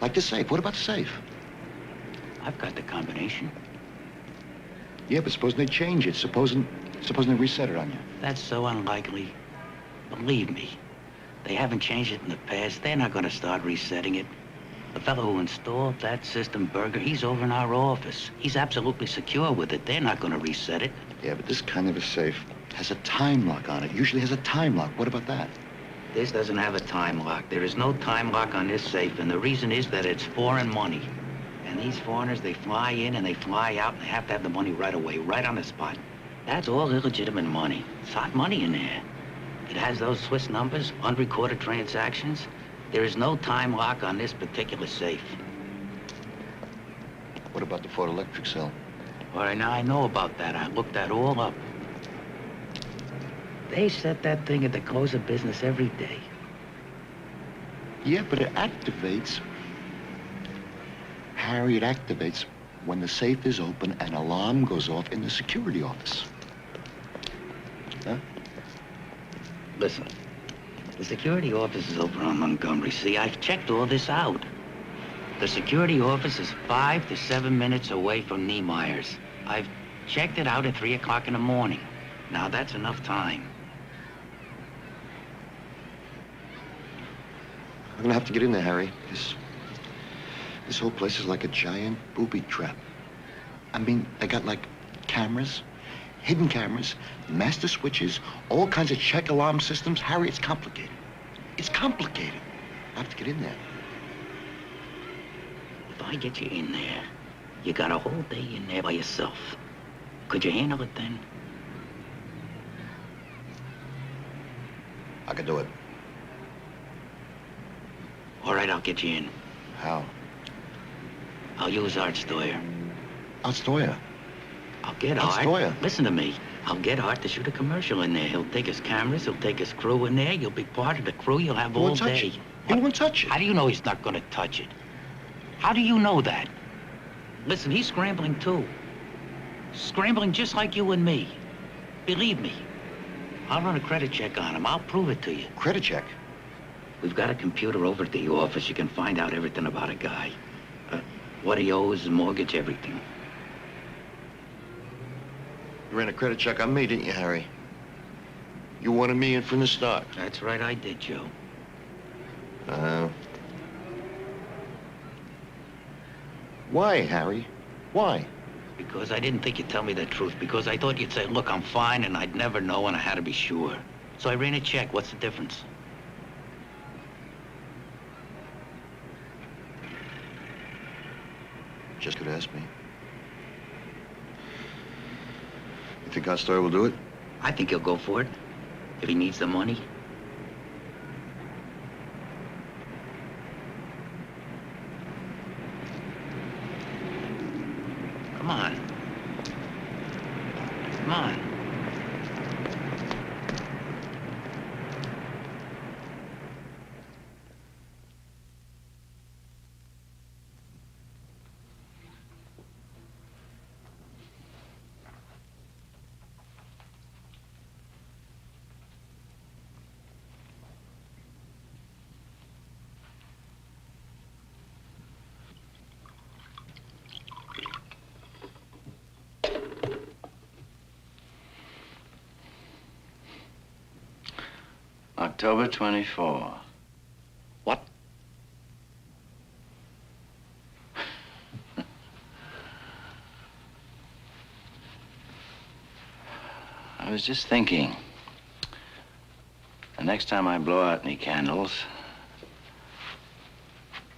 Like the safe. What about the safe? I've got the combination. Yeah, but supposing they change it. Supposing they reset it on you. That's so unlikely. Believe me. They haven't changed it in the past. They're not going to start resetting it. The fellow who installed that system, Berger, he's over in our office. He's absolutely secure with it. They're not going to reset it. Yeah, but this kind of a safe has a time lock on it. Usually has a time lock. What about that? This doesn't have a time lock. There is no time lock on this safe, and the reason is that it's foreign money. And these foreigners, they fly in and they fly out, and they have to have the money right away, right on the spot. That's all illegitimate money. It's hot money in there. It has those Swiss numbers, unrecorded transactions. There is no time lock on this particular safe. What about the photoelectric cell? All right, now I know about that. I looked that all up. They set that thing at the close of business every day. Yeah, but it activates. Harry, it activates when the safe is open and alarm goes off in the security office. Huh? Listen, the security office is over on Montgomery. See, I've checked all this out. The security office is 5 to 7 minutes away from Niemeyer's. I've checked it out at 3 o'clock in the morning. Now, that's enough time. I'm gonna have to get in there, Harry. This whole place is like a giant booby trap. I mean, they got like cameras, hidden cameras, master switches, all kinds of check alarm systems. Harry, it's complicated. It's complicated. I have to get in there. If I get you in there, you got a whole day in there by yourself. Could you handle it then? I could do it. All right, I'll get you in. How? I'll use Art Stoyer. Art Stoyer? I'll get Art Art. Stoyer? Listen to me. I'll get Art to shoot a commercial in there. He'll take his cameras, he'll take his crew in there. You'll be part of the crew. You'll have all day. He won't touch it. How do you know he's not going to touch it? How do you know that? Listen, he's scrambling too. Scrambling just like you and me. Believe me. I'll run a credit check on him. I'll prove it to you. Credit check? We've got a computer over at the office. You can find out everything about a guy. What he owes, mortgage, everything. You ran a credit check on me, didn't you, Harry? You wanted me in from the start. That's right, I did, Joe. Why, Harry? Why? Because I didn't think you'd tell me the truth. Because I thought you'd say, look, I'm fine, and I'd never know, and I had to be sure. So I ran a check. What's the difference? Just could ask me. You think Art Stoyer will do it? I think he'll go for it. If he needs the money. Come on. Come on. October 24. What? I was just thinking. The next time I blow out any candles,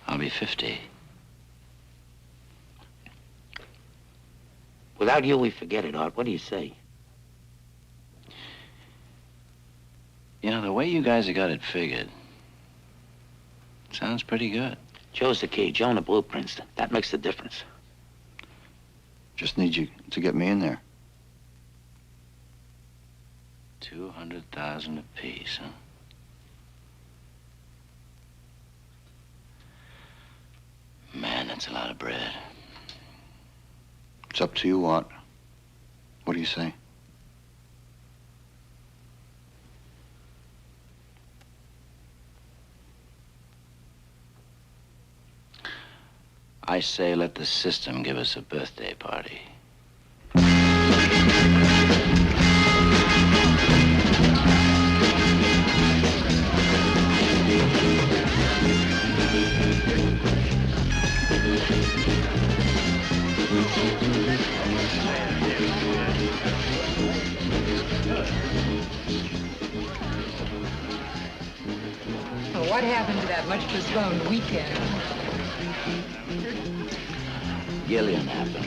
I'll be 50. Without you, we forget it, Art. What do you say? You know, the way you guys have got it figured, sounds pretty good. Joe's the key. Joe and the blueprints. That makes the difference. Just need you to get me in there. 200,000 apiece, huh? Man, that's a lot of bread. It's up to you, Art. What do you say? I say let the system give us a birthday party. Well, what happened to that much postponed weekend? Gillian happened.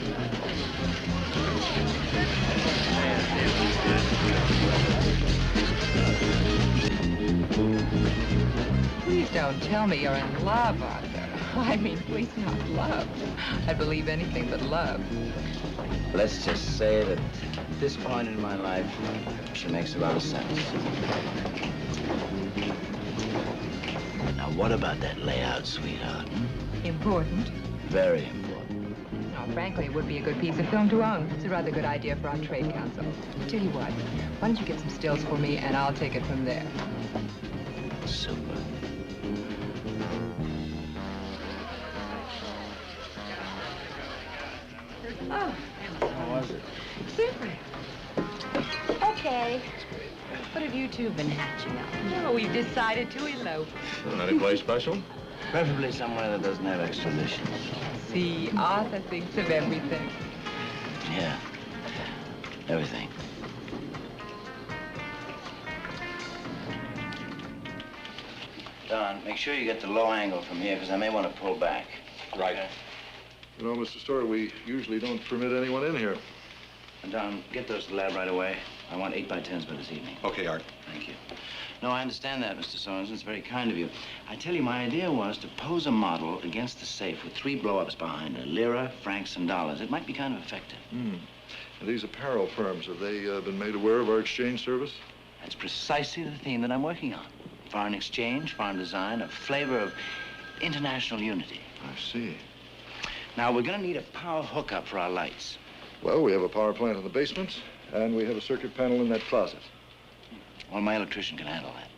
Please don't tell me you're in love, Arthur. I mean, please not love. I'd believe anything but love. Let's just say that at this point in my life, she makes a lot of sense. Now, what about that layout, sweetheart? Important? Very important. Oh, frankly, it would be a good piece of film to own. It's a rather good idea for our trade council. Tell you what, why don't you get some stills for me, and I'll take it from there. Super. Oh, How was it? super. Okay. What have you two been hatching up? Oh, we've decided to elope. Any place special? Preferably somewhere that doesn't have extraditions. See, Arthur thinks of everything. Yeah. Everything. Don, make sure you get the low angle from here, because I may want to pull back. Right. Okay? You know, Mr. Story, we usually don't permit anyone in here. And Don, get those to the lab right away. I want 8x10s by this evening. Okay, Art. Thank you. No, I understand that, Mr. Sorensen. It's very kind of you. I tell you, my idea was to pose a model against the safe with 3 blow-ups behind her. Lira, francs, and dollars. It might be kind of effective. And these apparel firms, have they been made aware of our exchange service? That's precisely the theme that I'm working on. Foreign exchange, foreign design, a flavor of international unity. I see. Now, we're going to need a power hookup for our lights. Well, we have a power plant in the basement, and we have a circuit panel in that closet. Well, my electrician can handle that.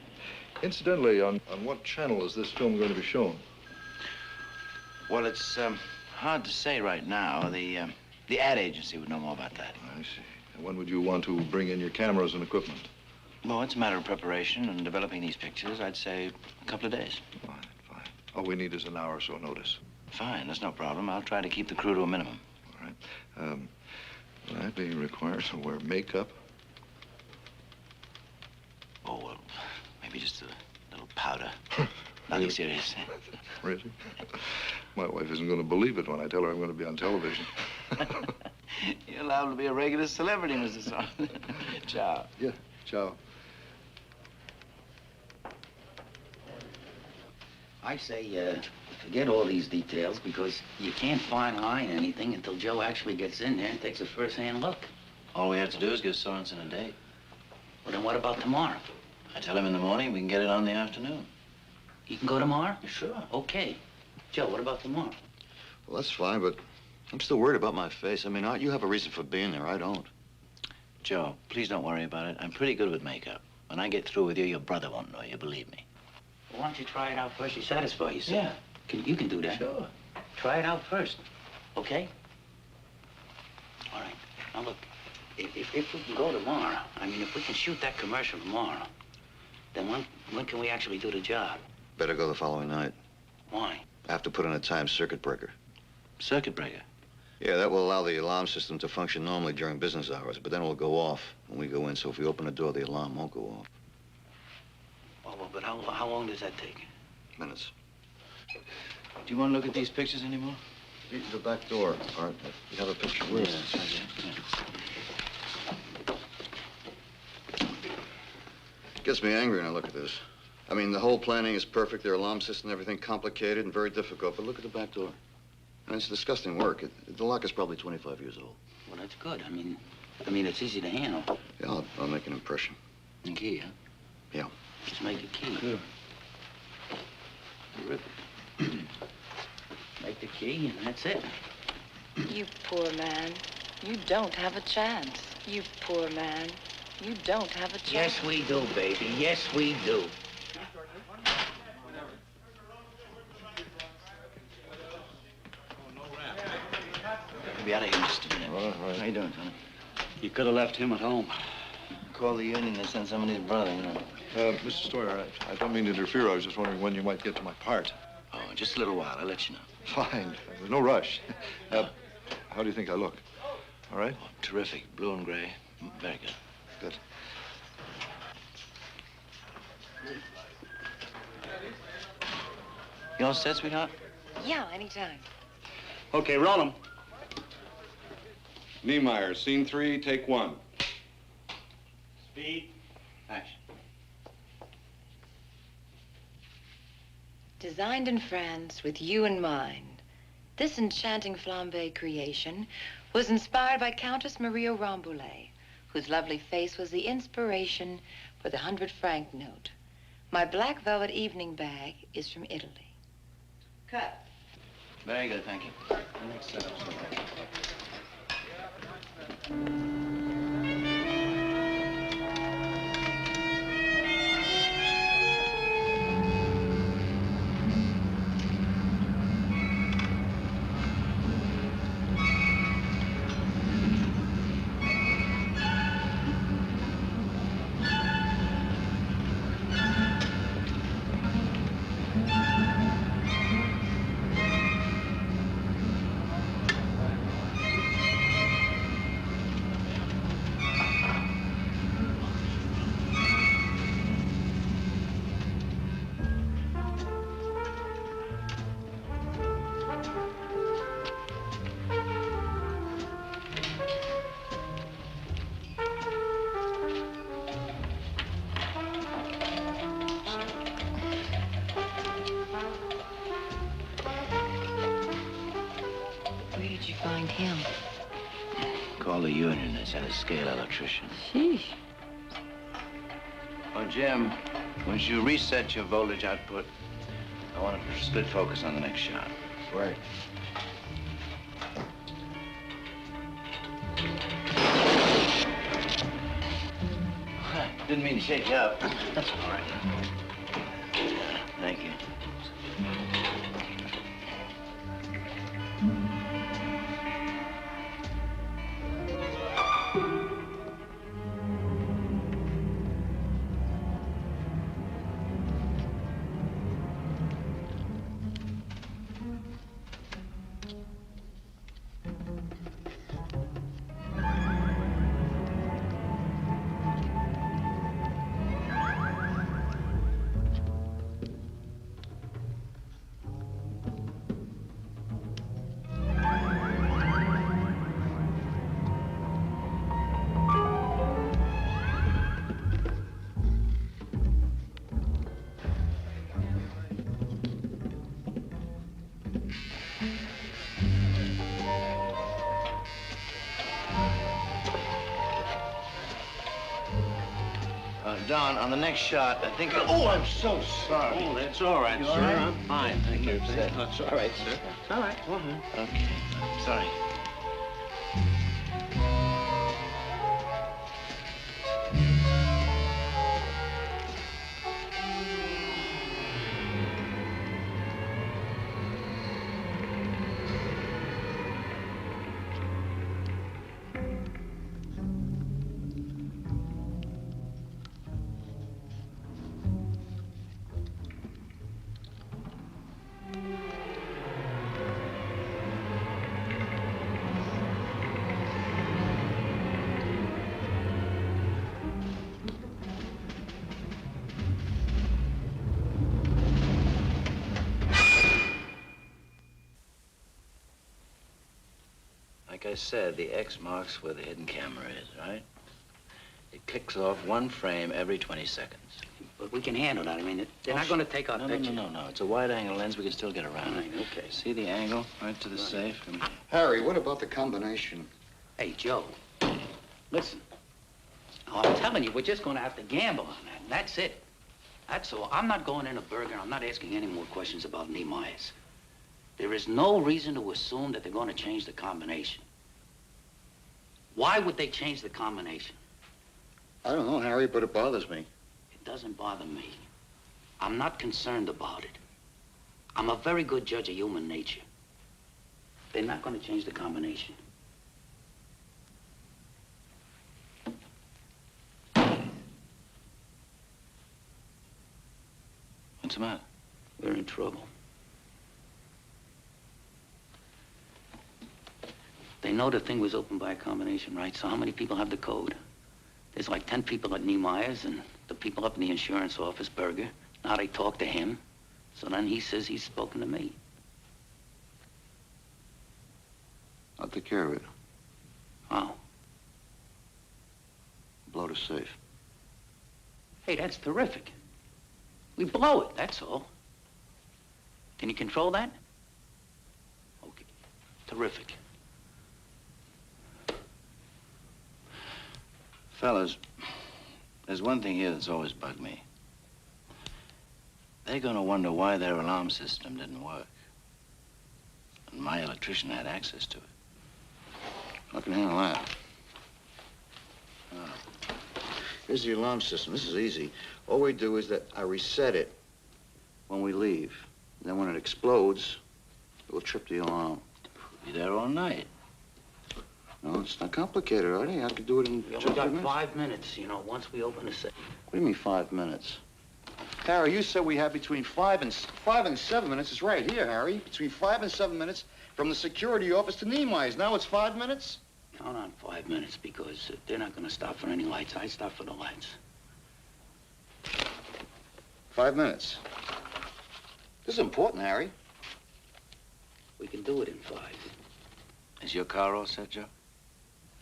Incidentally, on what channel is this film going to be shown? Well, it's hard to say right now. The ad agency would know more about that. I see. And when would you want to bring in your cameras and equipment? Well, it's a matter of preparation and developing these pictures. I'd say a couple of days. Fine. All we need is an hour or so notice. Fine, that's no problem. I'll try to keep the crew to a minimum. All right. Will I be required to wear makeup? Oh, well, maybe just a little powder. Nothing serious. Really? My wife isn't going to believe it when I tell her I'm going to be on television. You're allowed to be a regular celebrity, Mr. Sorensen. Ciao. Yeah, ciao. I say, forget all these details, because you can't fine line anything until Joe actually gets in there and takes a first-hand look. All we have to do is give Sorensen a date. Well, then what about tomorrow? I tell him in the morning, we can get it on in the afternoon. You can go tomorrow? Sure. Okay. Joe, what about tomorrow? Well, that's fine, but I'm still worried about my face. I mean, Art, you have a reason for being there. I don't. Joe, please don't worry about it. I'm pretty good with makeup. When I get through with you, your brother won't know you, believe me. Well, why don't you try it out first? You satisfy yourself. Yeah. You can do that. Sure. Try it out first, okay? All right. Now, look, if we can go tomorrow, I mean, if we can shoot that commercial tomorrow, then when can we actually do the job? Better go the following night. Why? I have to put in a timed circuit breaker. Circuit breaker? Yeah, that will allow the alarm system to function normally during business hours, but then it will go off when we go in, so if we open the door, the alarm won't go off. Well, but how long does that take? Minutes. Do you want to look at these pictures anymore? The back door, Art. You have a picture. Where is it? It's right there. Yeah. Gets me angry when I look at this. I mean, the whole planning is perfect, their alarm system, everything complicated and very difficult, but look at the back door. And it's disgusting work. The lock is probably 25 years old. Well, that's good. I mean, it's easy to handle. Yeah, I'll make an impression. The key, huh? Yeah. Just make a key. Good. Make the key, and that's it. You poor man. You don't have a chance. You poor man. You don't have a chance. Yes, we do, baby. Yes, we do. I'll be out of here in just a minute. All right. How you doing, Tony? You could have left him at home. Call the union and send somebody's brother, you know. Mr. Stoyer, I don't mean to interfere. I was just wondering when you might get to my part. Oh, just a little while. I'll let you know. Fine. There's no rush. How do you think I look? All right? Oh, terrific. Blue and gray. Very good. Good. You all set, sweetheart? Yeah, anytime. Okay, roll him. Niemeyer, scene 3, take 1. Speed. Action. Designed in France with you in mind, this enchanting flambe creation was inspired by Countess Maria Rambouillet, whose lovely face was the inspiration for the 100-franc note. My black velvet evening bag is from Italy. Cut. Very good, thank you. The next setup's Where did you find him? Call the union and send a scale electrician. Sheesh. Oh, Jim, once you reset your voltage output, I want to split focus on the next shot. Right. Didn't mean to shake you up. That's all right. Thank you. Don, on the next shot, I think... Oh, I'm so sorry. Oh, that's all right, sir. All right? I'm fine, thank you. That's all right, sir. It's all right. Go ahead. Okay. Sorry. Like I said, the X marks where the hidden camera is, right? It clicks off one frame every 20 seconds. But we can handle that. I mean, they're not going to take our picture. No. It's a wide-angle lens. We can still get around. Right, okay. See the angle right to the safe? Harry, what about the combination? Hey, Joe, listen. Oh, I'm telling you, we're just going to have to gamble on that, and that's it. That's all. I'm not going in a burger. I'm not asking any more questions about Nehemiah's. There is no reason to assume that they're going to change the combination. Why would they change the combination? I don't know, Harry, but it bothers me. It doesn't bother me. I'm not concerned about it. I'm a very good judge of human nature. They're not going to change the combination. What's the matter? We're in trouble. They know the thing was opened by a combination, right? So how many people have the code? There's like 10 people at Nehemiah's and the people up in the insurance office, Berger. Now they talk to him. So then he says he's spoken to me. I'll take care of it. How? Blow the safe. Hey, that's terrific. We blow it, that's all. Can you control that? Okay. Terrific. Fellas, there's one thing here that's always bugged me. They're gonna wonder why their alarm system didn't work. And my electrician had access to it. I can handle that. Here's the alarm system. This is easy. All we do is that I reset it when we leave. Then when it explodes, it will trip the alarm. Be there all night. No, it's not complicated, Artie. I could do it in We just a few got minutes. 5 minutes, you know, once we open the safe. What do you mean 5 minutes? Harry, you said we had between 5 and 7 minutes. It's right here, Harry. Between 5 and 7 minutes from the security office to Nehemiah's. Now it's 5 minutes? Count on 5 minutes because they're not going to stop for any lights. I stop for the lights. 5 minutes. This is important, Harry. We can do it in 5. Is your car all set, Joe?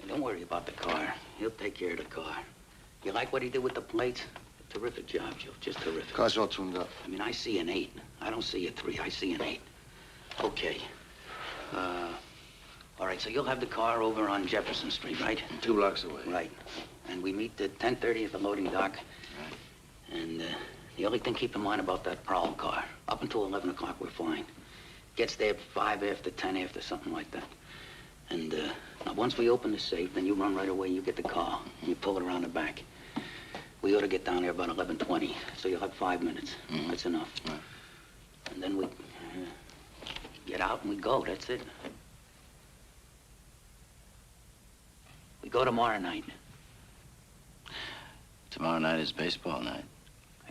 And don't worry about the car. He'll take care of the car. You like what he did with the plates? Terrific job, Joe. Just terrific. Car's all tuned up. I mean, I see an 8. I don't see a 3. I see an 8. Okay. All right, so you'll have the car over on Jefferson Street, right? 2 blocks away. Right. And we meet at 10:30 at the loading dock. Right. And the only thing keep in mind about that prowl car, up until 11 o'clock, we're fine. Gets there 5 after, 10 after, something like that. And now once we open the safe, then you run right away, you get the car, and you pull it around the back. We ought to get down there about 11:20, so you'll have 5 minutes. Mm-hmm. That's enough. Right. And then we get out and we go, that's it. We go tomorrow night. Tomorrow night is baseball night.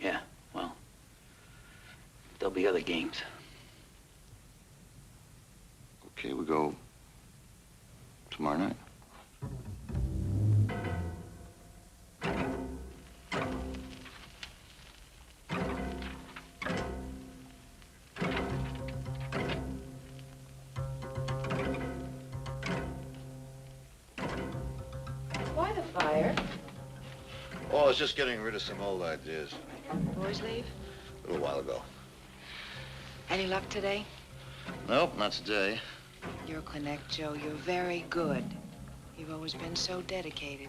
Yeah, well, there'll be other games. Okay, we go tomorrow night. Why the fire? Oh, I was just getting rid of some old ideas Boys leave? a little while ago. Any luck today? Nope, not today. You'll connect, Joe. You're very good. You've always been so dedicated.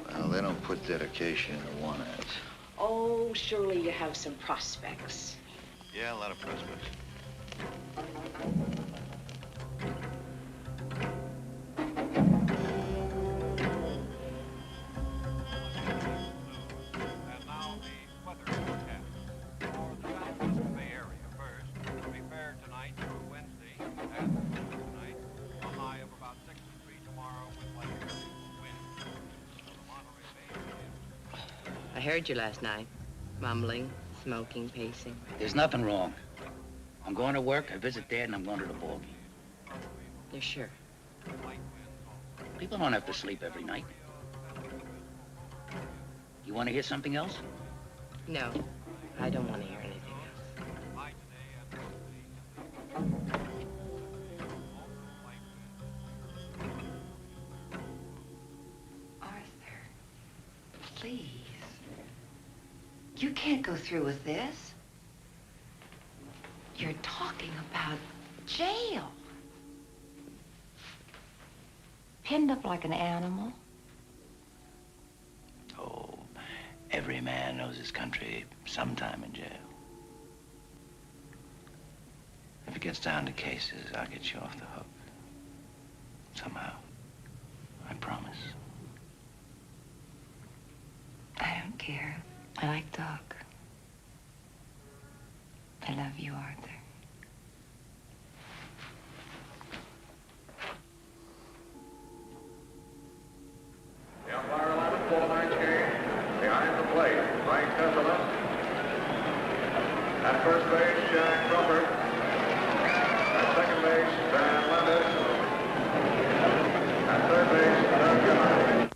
Well, they don't put dedication into one ad. Oh, surely you have some prospects. Yeah, a lot of prospects. I heard you last night. Mumbling, smoking, pacing. There's nothing wrong. I'm going to work, I visit Dad, and I'm going to the ball game. You're sure? People don't have to sleep every night. You want to hear something else? No, I don't want to hear anything else. please. You can't go through with this. You're talking about jail. Pinned up like an animal. Oh, every man knows his country sometime in jail. If it gets down to cases, I'll get you off the hook. Somehow. I promise. I don't care. I like Doc. I love you, Arthur. The umpire allowed for tonight's game. Behind the plate, Frank Testament. At first base, Jack Crawford. At second base, Van Landis. At third base, Doug Gillespie.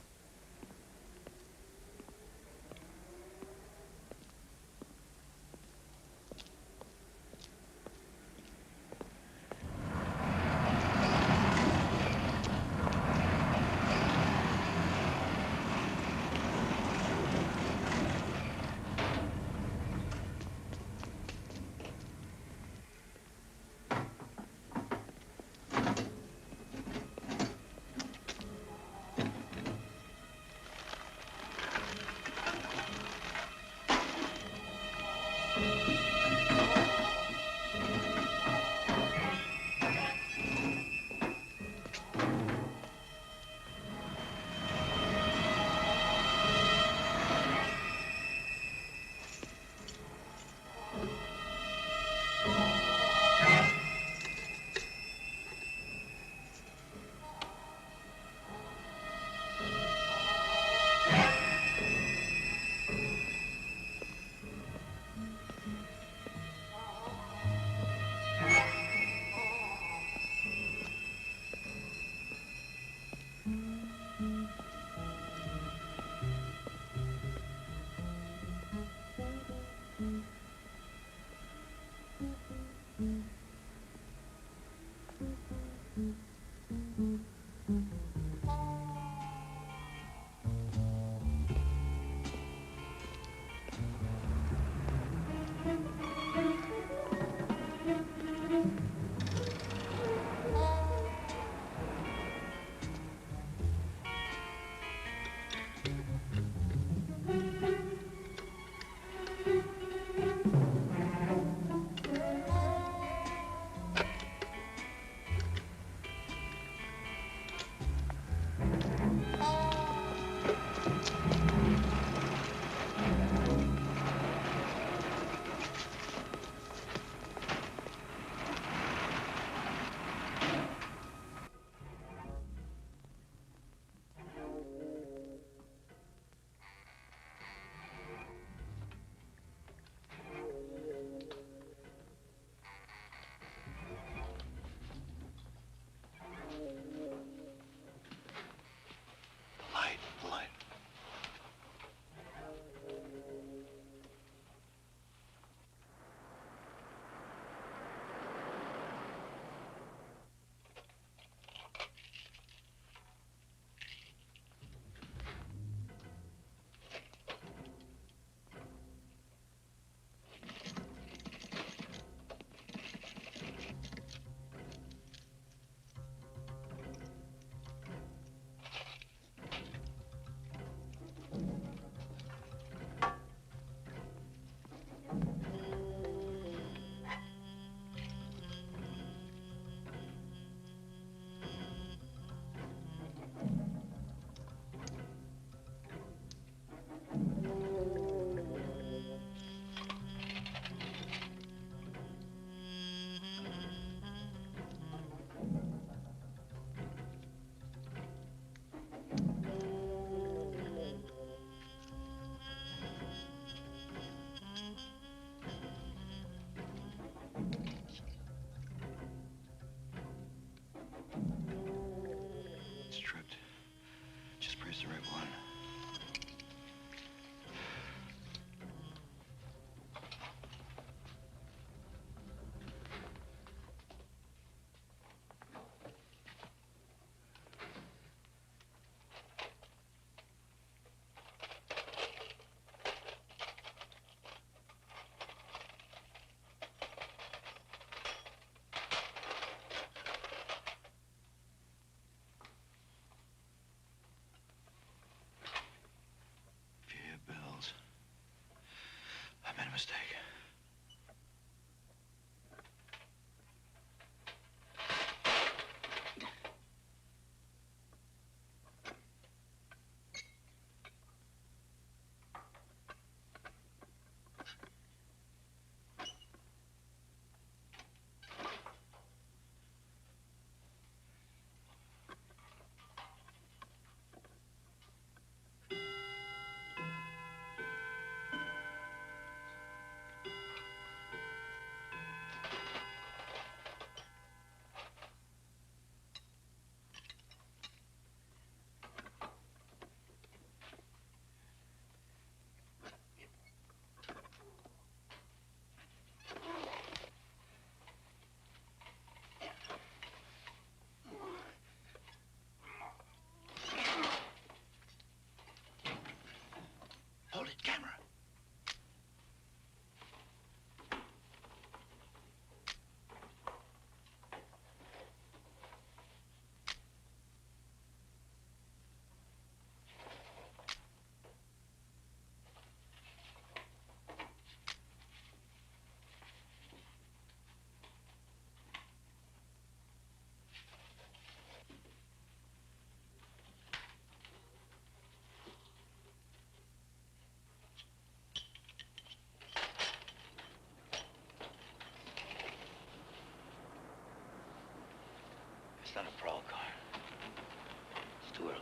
not a prowl car. It's too early.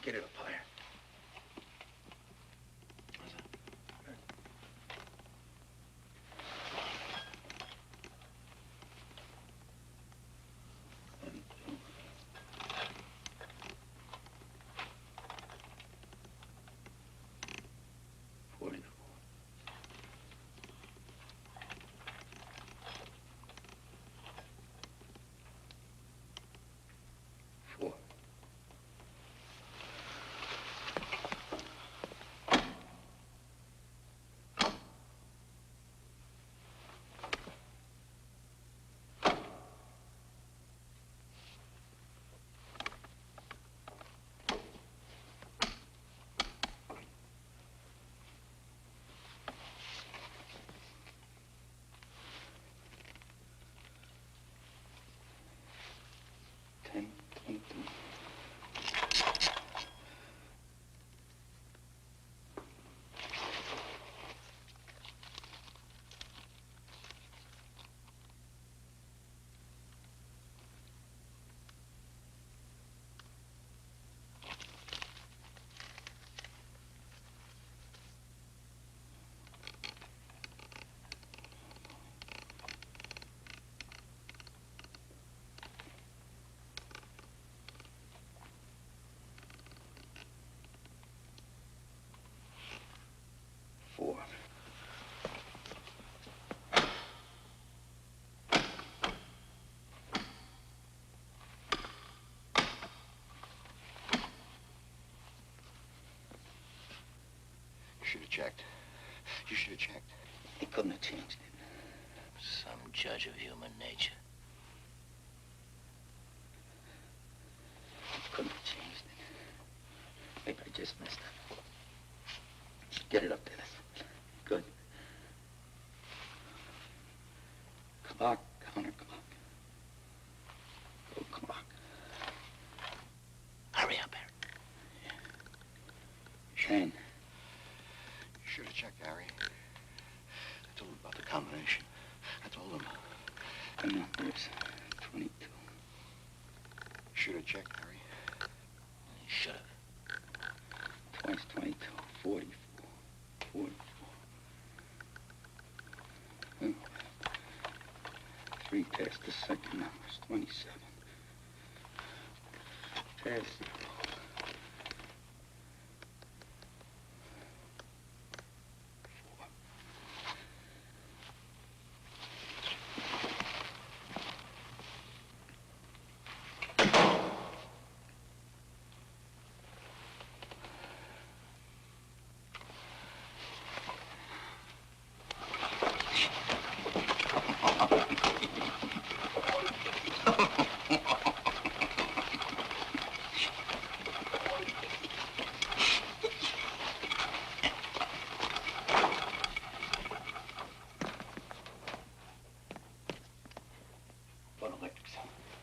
Get it up higher. You should have checked. You should have checked. He couldn't have changed it. Some judge of human nature. He couldn't have changed it. Maybe I just messed up. Get it up there. Good. Clock, counter clock. Go clock. Hurry up, Harry. Shane. You should have checked, Harry. I told him about the combination. I told him. The numbers. 22. You should have checked, Harry. You should have. Twice 22. 44. 44. Oh. 3 past the second numbers. 27. Past 0.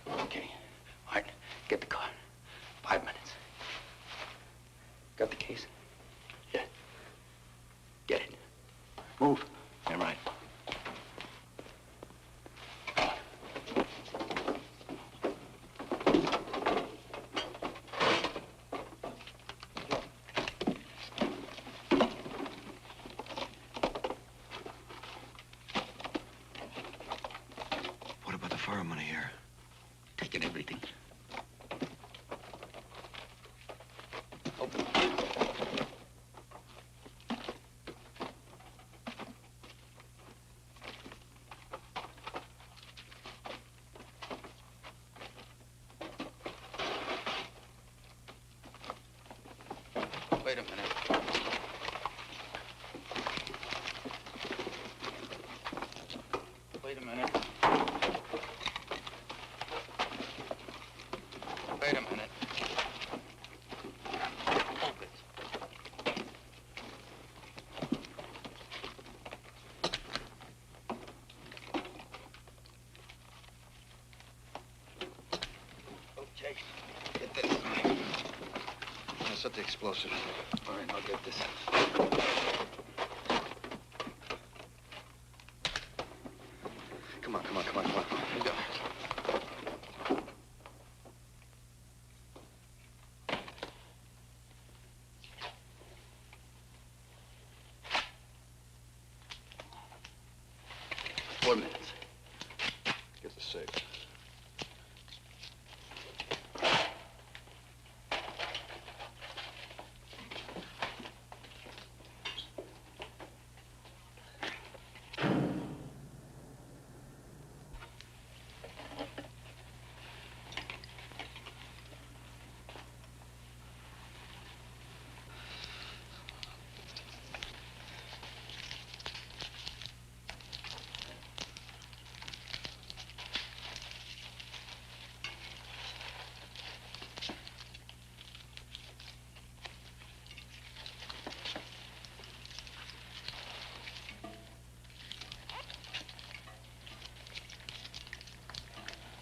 Okay. All right. Get the car. 5 minutes. Got the case? Yeah. Get it. Move. Yeah, right. What about the fire money here? Taking everything. Open. Wait a minute. Wait a minute. set the explosive. All right, I'll get this. Come on. Here we go. Four minutes. Get the safe.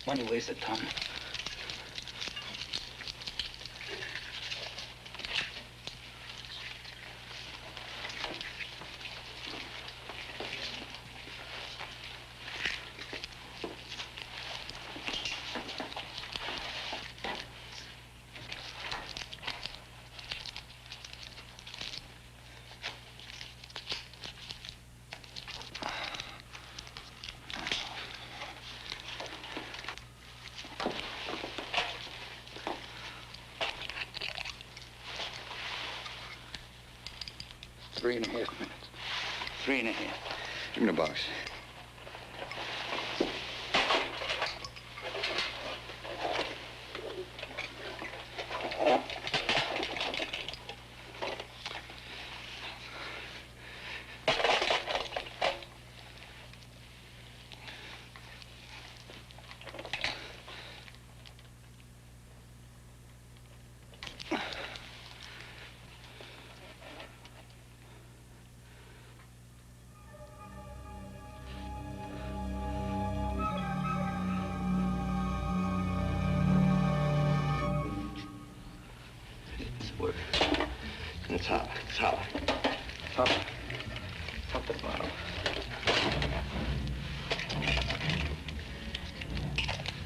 Money weighs a ton. Three and a half minutes. 3.5. Give me the box. And top to bottom.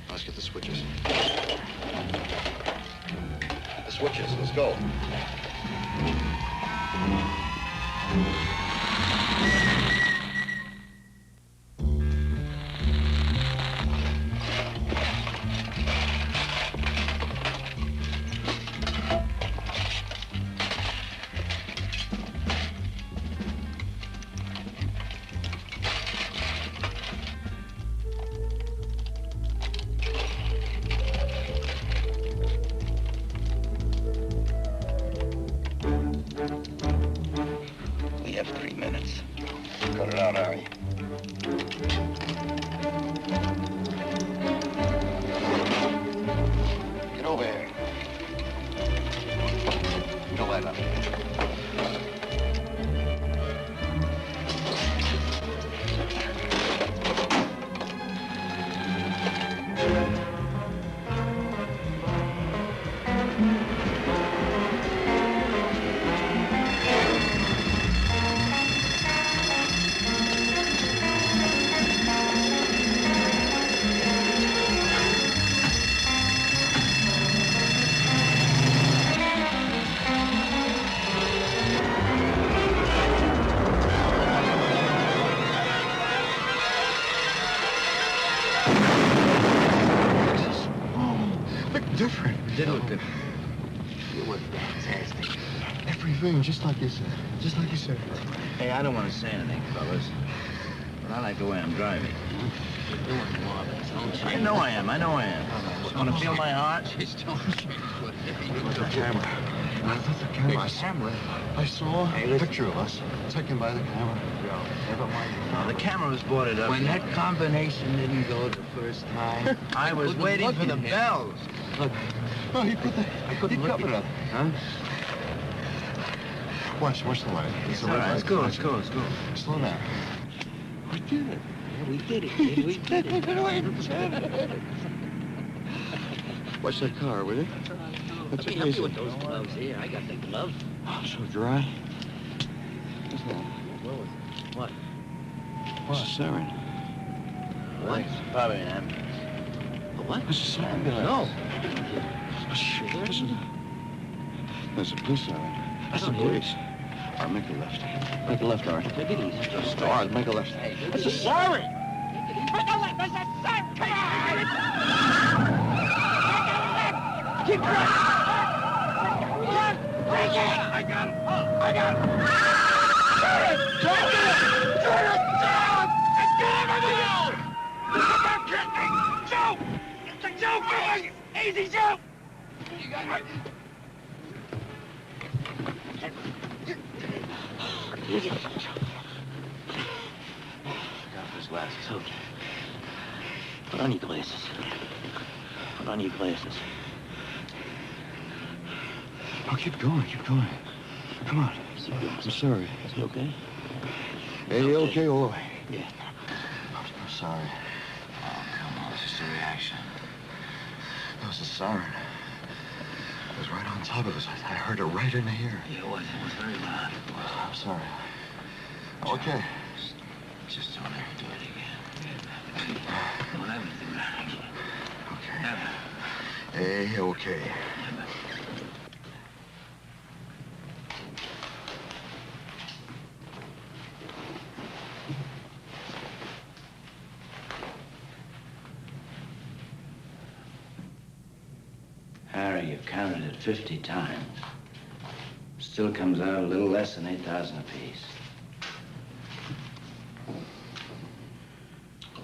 Let's get the switches. The switches, let's go. We have 3 minutes. Cut it out, Harry. Get over here. Get a light up. Different. It did look different. It was fantastic. Everything, just like you said. Just like you said. Hey, I don't want to say anything, fellas, but I like the way I'm driving. You're doing marvelous, don't you? I know I am. Want to feel my heart? The camera. I thought the camera. I saw a picture of us taken by the camera. Never mind. The camera was boarded up. When that combination didn't go the first time, I was waiting for the bells. Oh, he covered it up. Huh? Watch the light. It's all right. Let's go. Slow down. we did it. Yeah, we did it, kid. We did it. Watch that car, will you? Let me help you with those gloves here. I got the glove. Oh, so dry. What's that? What? What's a siren? What? Probably an ambulance. A what? What's a siren? No. Oh, shit. There's a police siren. That's the police. All right, make a left. Make a left, all right. Take it easy. All right, make a left. Hey, That's a siren! Make a left. That's a siren. Come on. Keep going. Take it. I got him. I got him. Turn it. Turn it. Turn it down. It's going Joe. It's a Joe. Come on. Easy, Joe. You got it. Take off his glasses. Okay. Put on your glasses. Put on your glasses. Oh, keep going, keep going. Come on. I'm sorry. Is he okay? Hey, you okay all the way? Yeah. I'm sorry. Oh, come on. It's just a reaction. That was a siren. It was right on top of us. I heard it right in the ear. Yeah, it was very loud. I'm sorry. Okay. Just don't ever do it again. Don't ever do that again. Okay. Never. Hey, okay. Harry, you've counted it 50 times. Still comes out a little less than 8,000 apiece.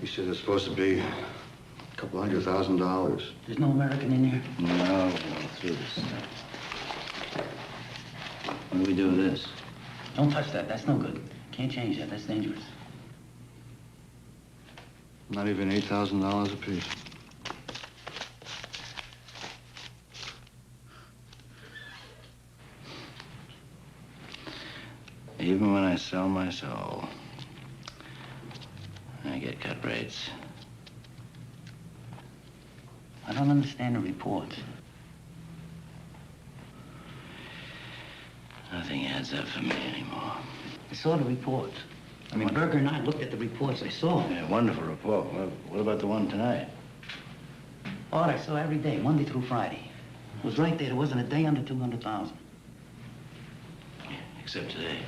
You said it's supposed to be a couple $100,000. There's no American in here? No, we'll go through this stuff. What do we do with this? Don't touch that. That's no good. Can't change that. That's dangerous. Not even $8,000 apiece. Even when I sell my soul, I get cut rates. I don't understand the reports. Nothing adds up for me anymore. I saw the reports. I mean, Berger and I looked at the reports. I saw them. Yeah, wonderful report. What about the one tonight? Oh, I saw every day, Monday through Friday. It was right there. There wasn't a day under 200,000. Except today.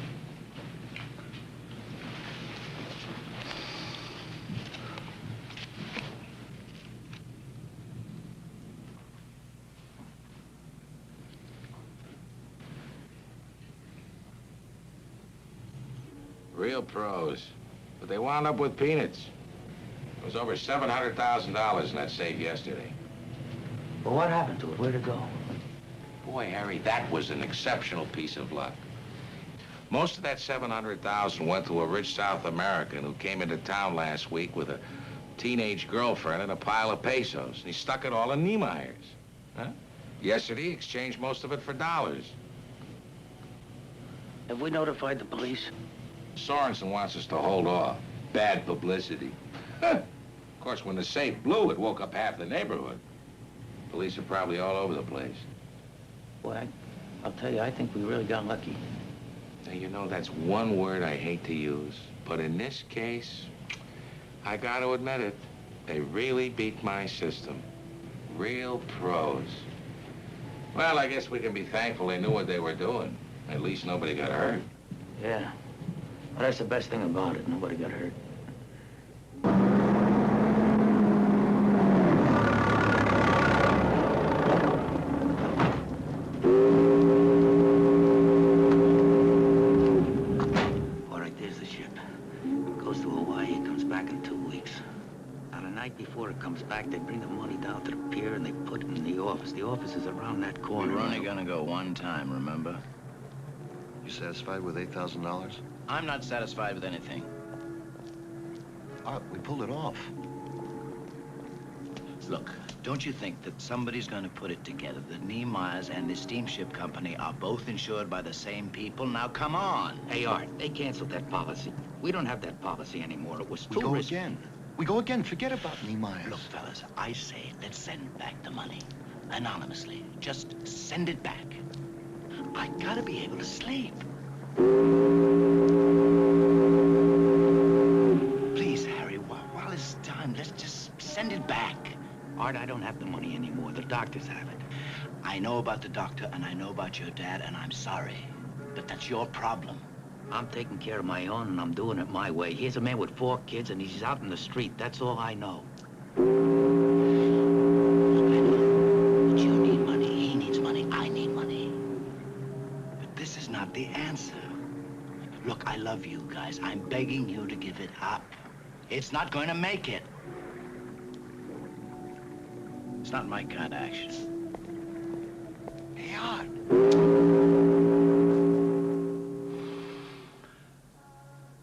Real pros. But they wound up with peanuts. There was over $700,000 in that safe yesterday. Well, what happened to it? Where'd it go? Boy, Harry, that was an exceptional piece of luck. Most of that $700,000 went to a rich South American who came into town last week with a teenage girlfriend and a pile of pesos. And he stuck it all in Niemeyer's. Huh? Yesterday, he exchanged most of it for dollars. Have we notified the police? Sorensen wants us to hold off. Bad publicity. Of course, when the safe blew, it woke up half the neighborhood. Police are probably all over the place. Boy, I'll tell you, I think we really got lucky. Now, you know, that's one word I hate to use, but in this case, I got to admit it, they really beat my system. Real pros. Well, I guess we can be thankful they knew what they were doing. At least nobody got hurt. Yeah. Well, that's the best thing about it. Nobody got hurt. All right, there's the ship. It goes to Hawaii. It comes back in 2 weeks. Now, the night before it comes back, they bring the money down to the pier and they put it in the office. The office is around that corner. We're only gonna go one time, remember? You satisfied with $8,000? I'm not satisfied with anything. We pulled it off. Look, don't you think that somebody's going to put it together that Niemeyer's and the steamship company are both insured by the same people? Now, come on. Hey, Art, they canceled that policy. We don't have that policy anymore. It was We too go risky. again. We go again. Forget about Niemeyer's. Look, fellas, I say let's send back the money. anonymously. Just send it back. I gotta be able to sleep. Please, Harry, while it's time, let's just send it back. Art, I don't have the money anymore. The doctors have it. I know about the doctor, and I know about your dad, and I'm sorry. But that's your problem. I'm taking care of my own, and I'm doing it my way. Here's a man with 4 kids, and he's out in the street. That's all I know. I know. But you need money. He needs money. I need money. But this is not the answer. Look, I love you guys. I'm begging you to give it up. It's not going to make it. It's not my kind of action. Hey, Art.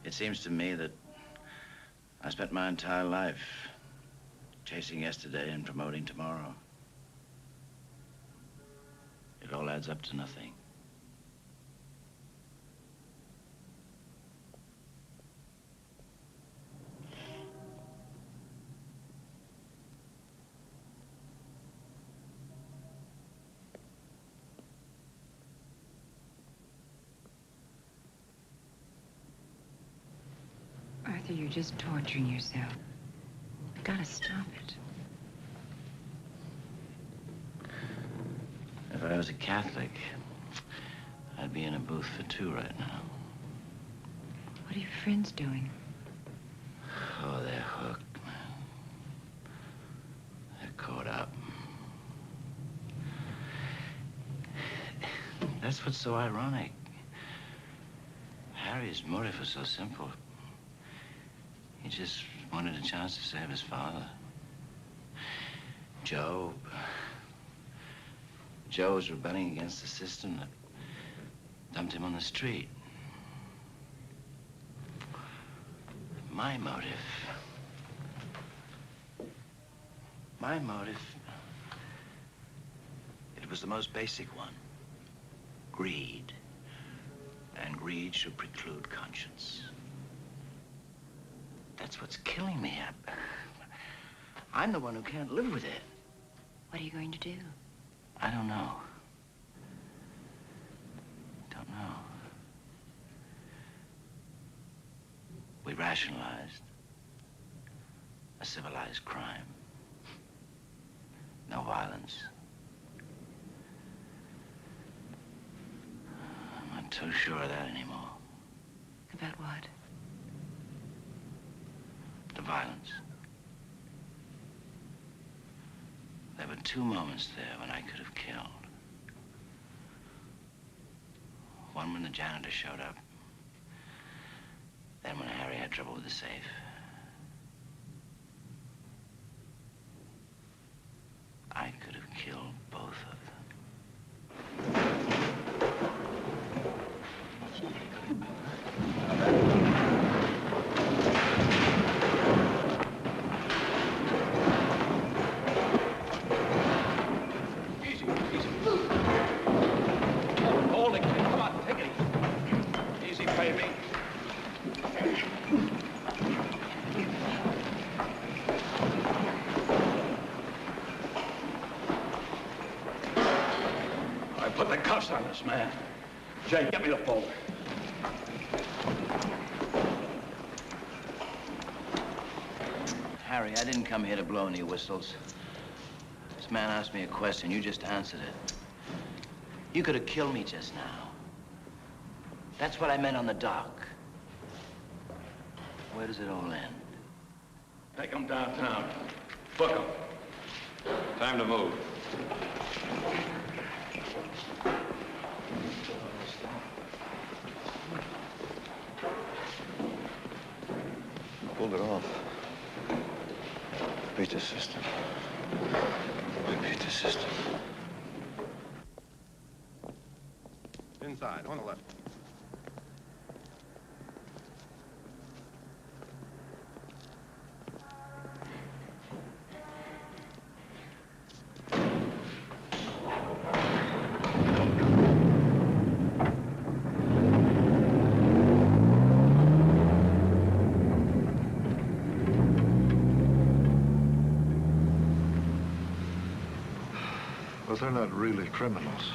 It seems to me that I spent my entire life chasing yesterday and promoting tomorrow. It all adds up to nothing. Arthur, you're just torturing yourself. You gotta stop it. If I was a Catholic, I'd be in a booth for 2 right now. What are your friends doing? Oh, they're hooked, man. They're caught up. That's what's so ironic. Harry's motive was so simple. He just wanted a chance to save his father. Joe was rebelling against the system that dumped him on the street. My motive, it was the most basic one. Greed. And greed should preclude conscience. That's what's killing me. I'm the one who can't live with it. What are you going to do? I don't know. Don't know. We rationalized a civilized crime. No violence. I'm not too sure of that anymore. About what? The violence. There were 2 moments there when I could have killed. One when the janitor showed up. Then when Harry had trouble with the safe. I could have killed both of them. Hold it, kid. Come on, take it easy. Easy, baby. All right, put the cuffs on this man. Jay, get me the folder. Harry, I didn't come here to blow any whistles. This man asked me a question. You just answered it. You could have killed me just now. That's what I meant on the dock. Where does it all end? Take him downtown. Book him. Time to move. Pulled it off. Beat the system. We beat the system. Inside, on the left. But they're not really criminals.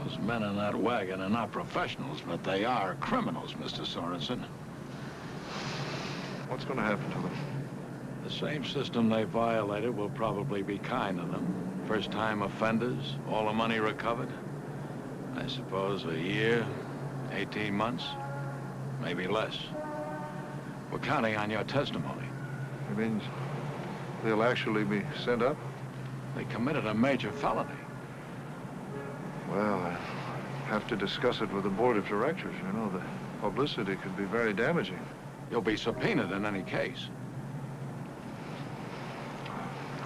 Those men in that wagon are not professionals, but they are criminals, Mr. Sorensen. What's going to happen to them? The same system they violated will probably be kind to them. First-time offenders, all the money recovered. I suppose a year, 18 months, maybe less. We're counting on your testimony. It means they'll actually be sent up? They committed a major felony. Well, I have to discuss it with the board of directors. You know, the publicity could be very damaging. You'll be subpoenaed in any case.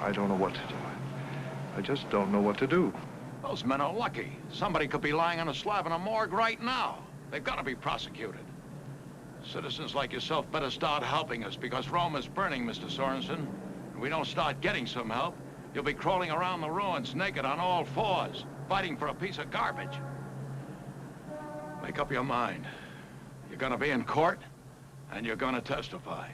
I don't know what to do. I just don't know what to do. Those men are lucky. Somebody could be lying on a slab in a morgue right now. They've got to be prosecuted. Citizens like yourself better start helping us, because Rome is burning, Mr. Sorensen. If we don't start getting some help, you'll be crawling around the ruins naked on all fours, fighting for a piece of garbage. Make up your mind. You're gonna be in court, and you're gonna testify.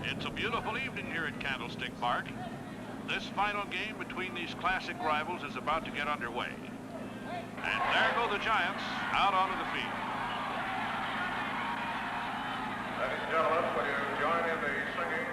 It's a beautiful evening here at Candlestick Park. This final game between these classic rivals is about to get underway. And there go the Giants out onto the field. Ladies and gentlemen, will you join in the singing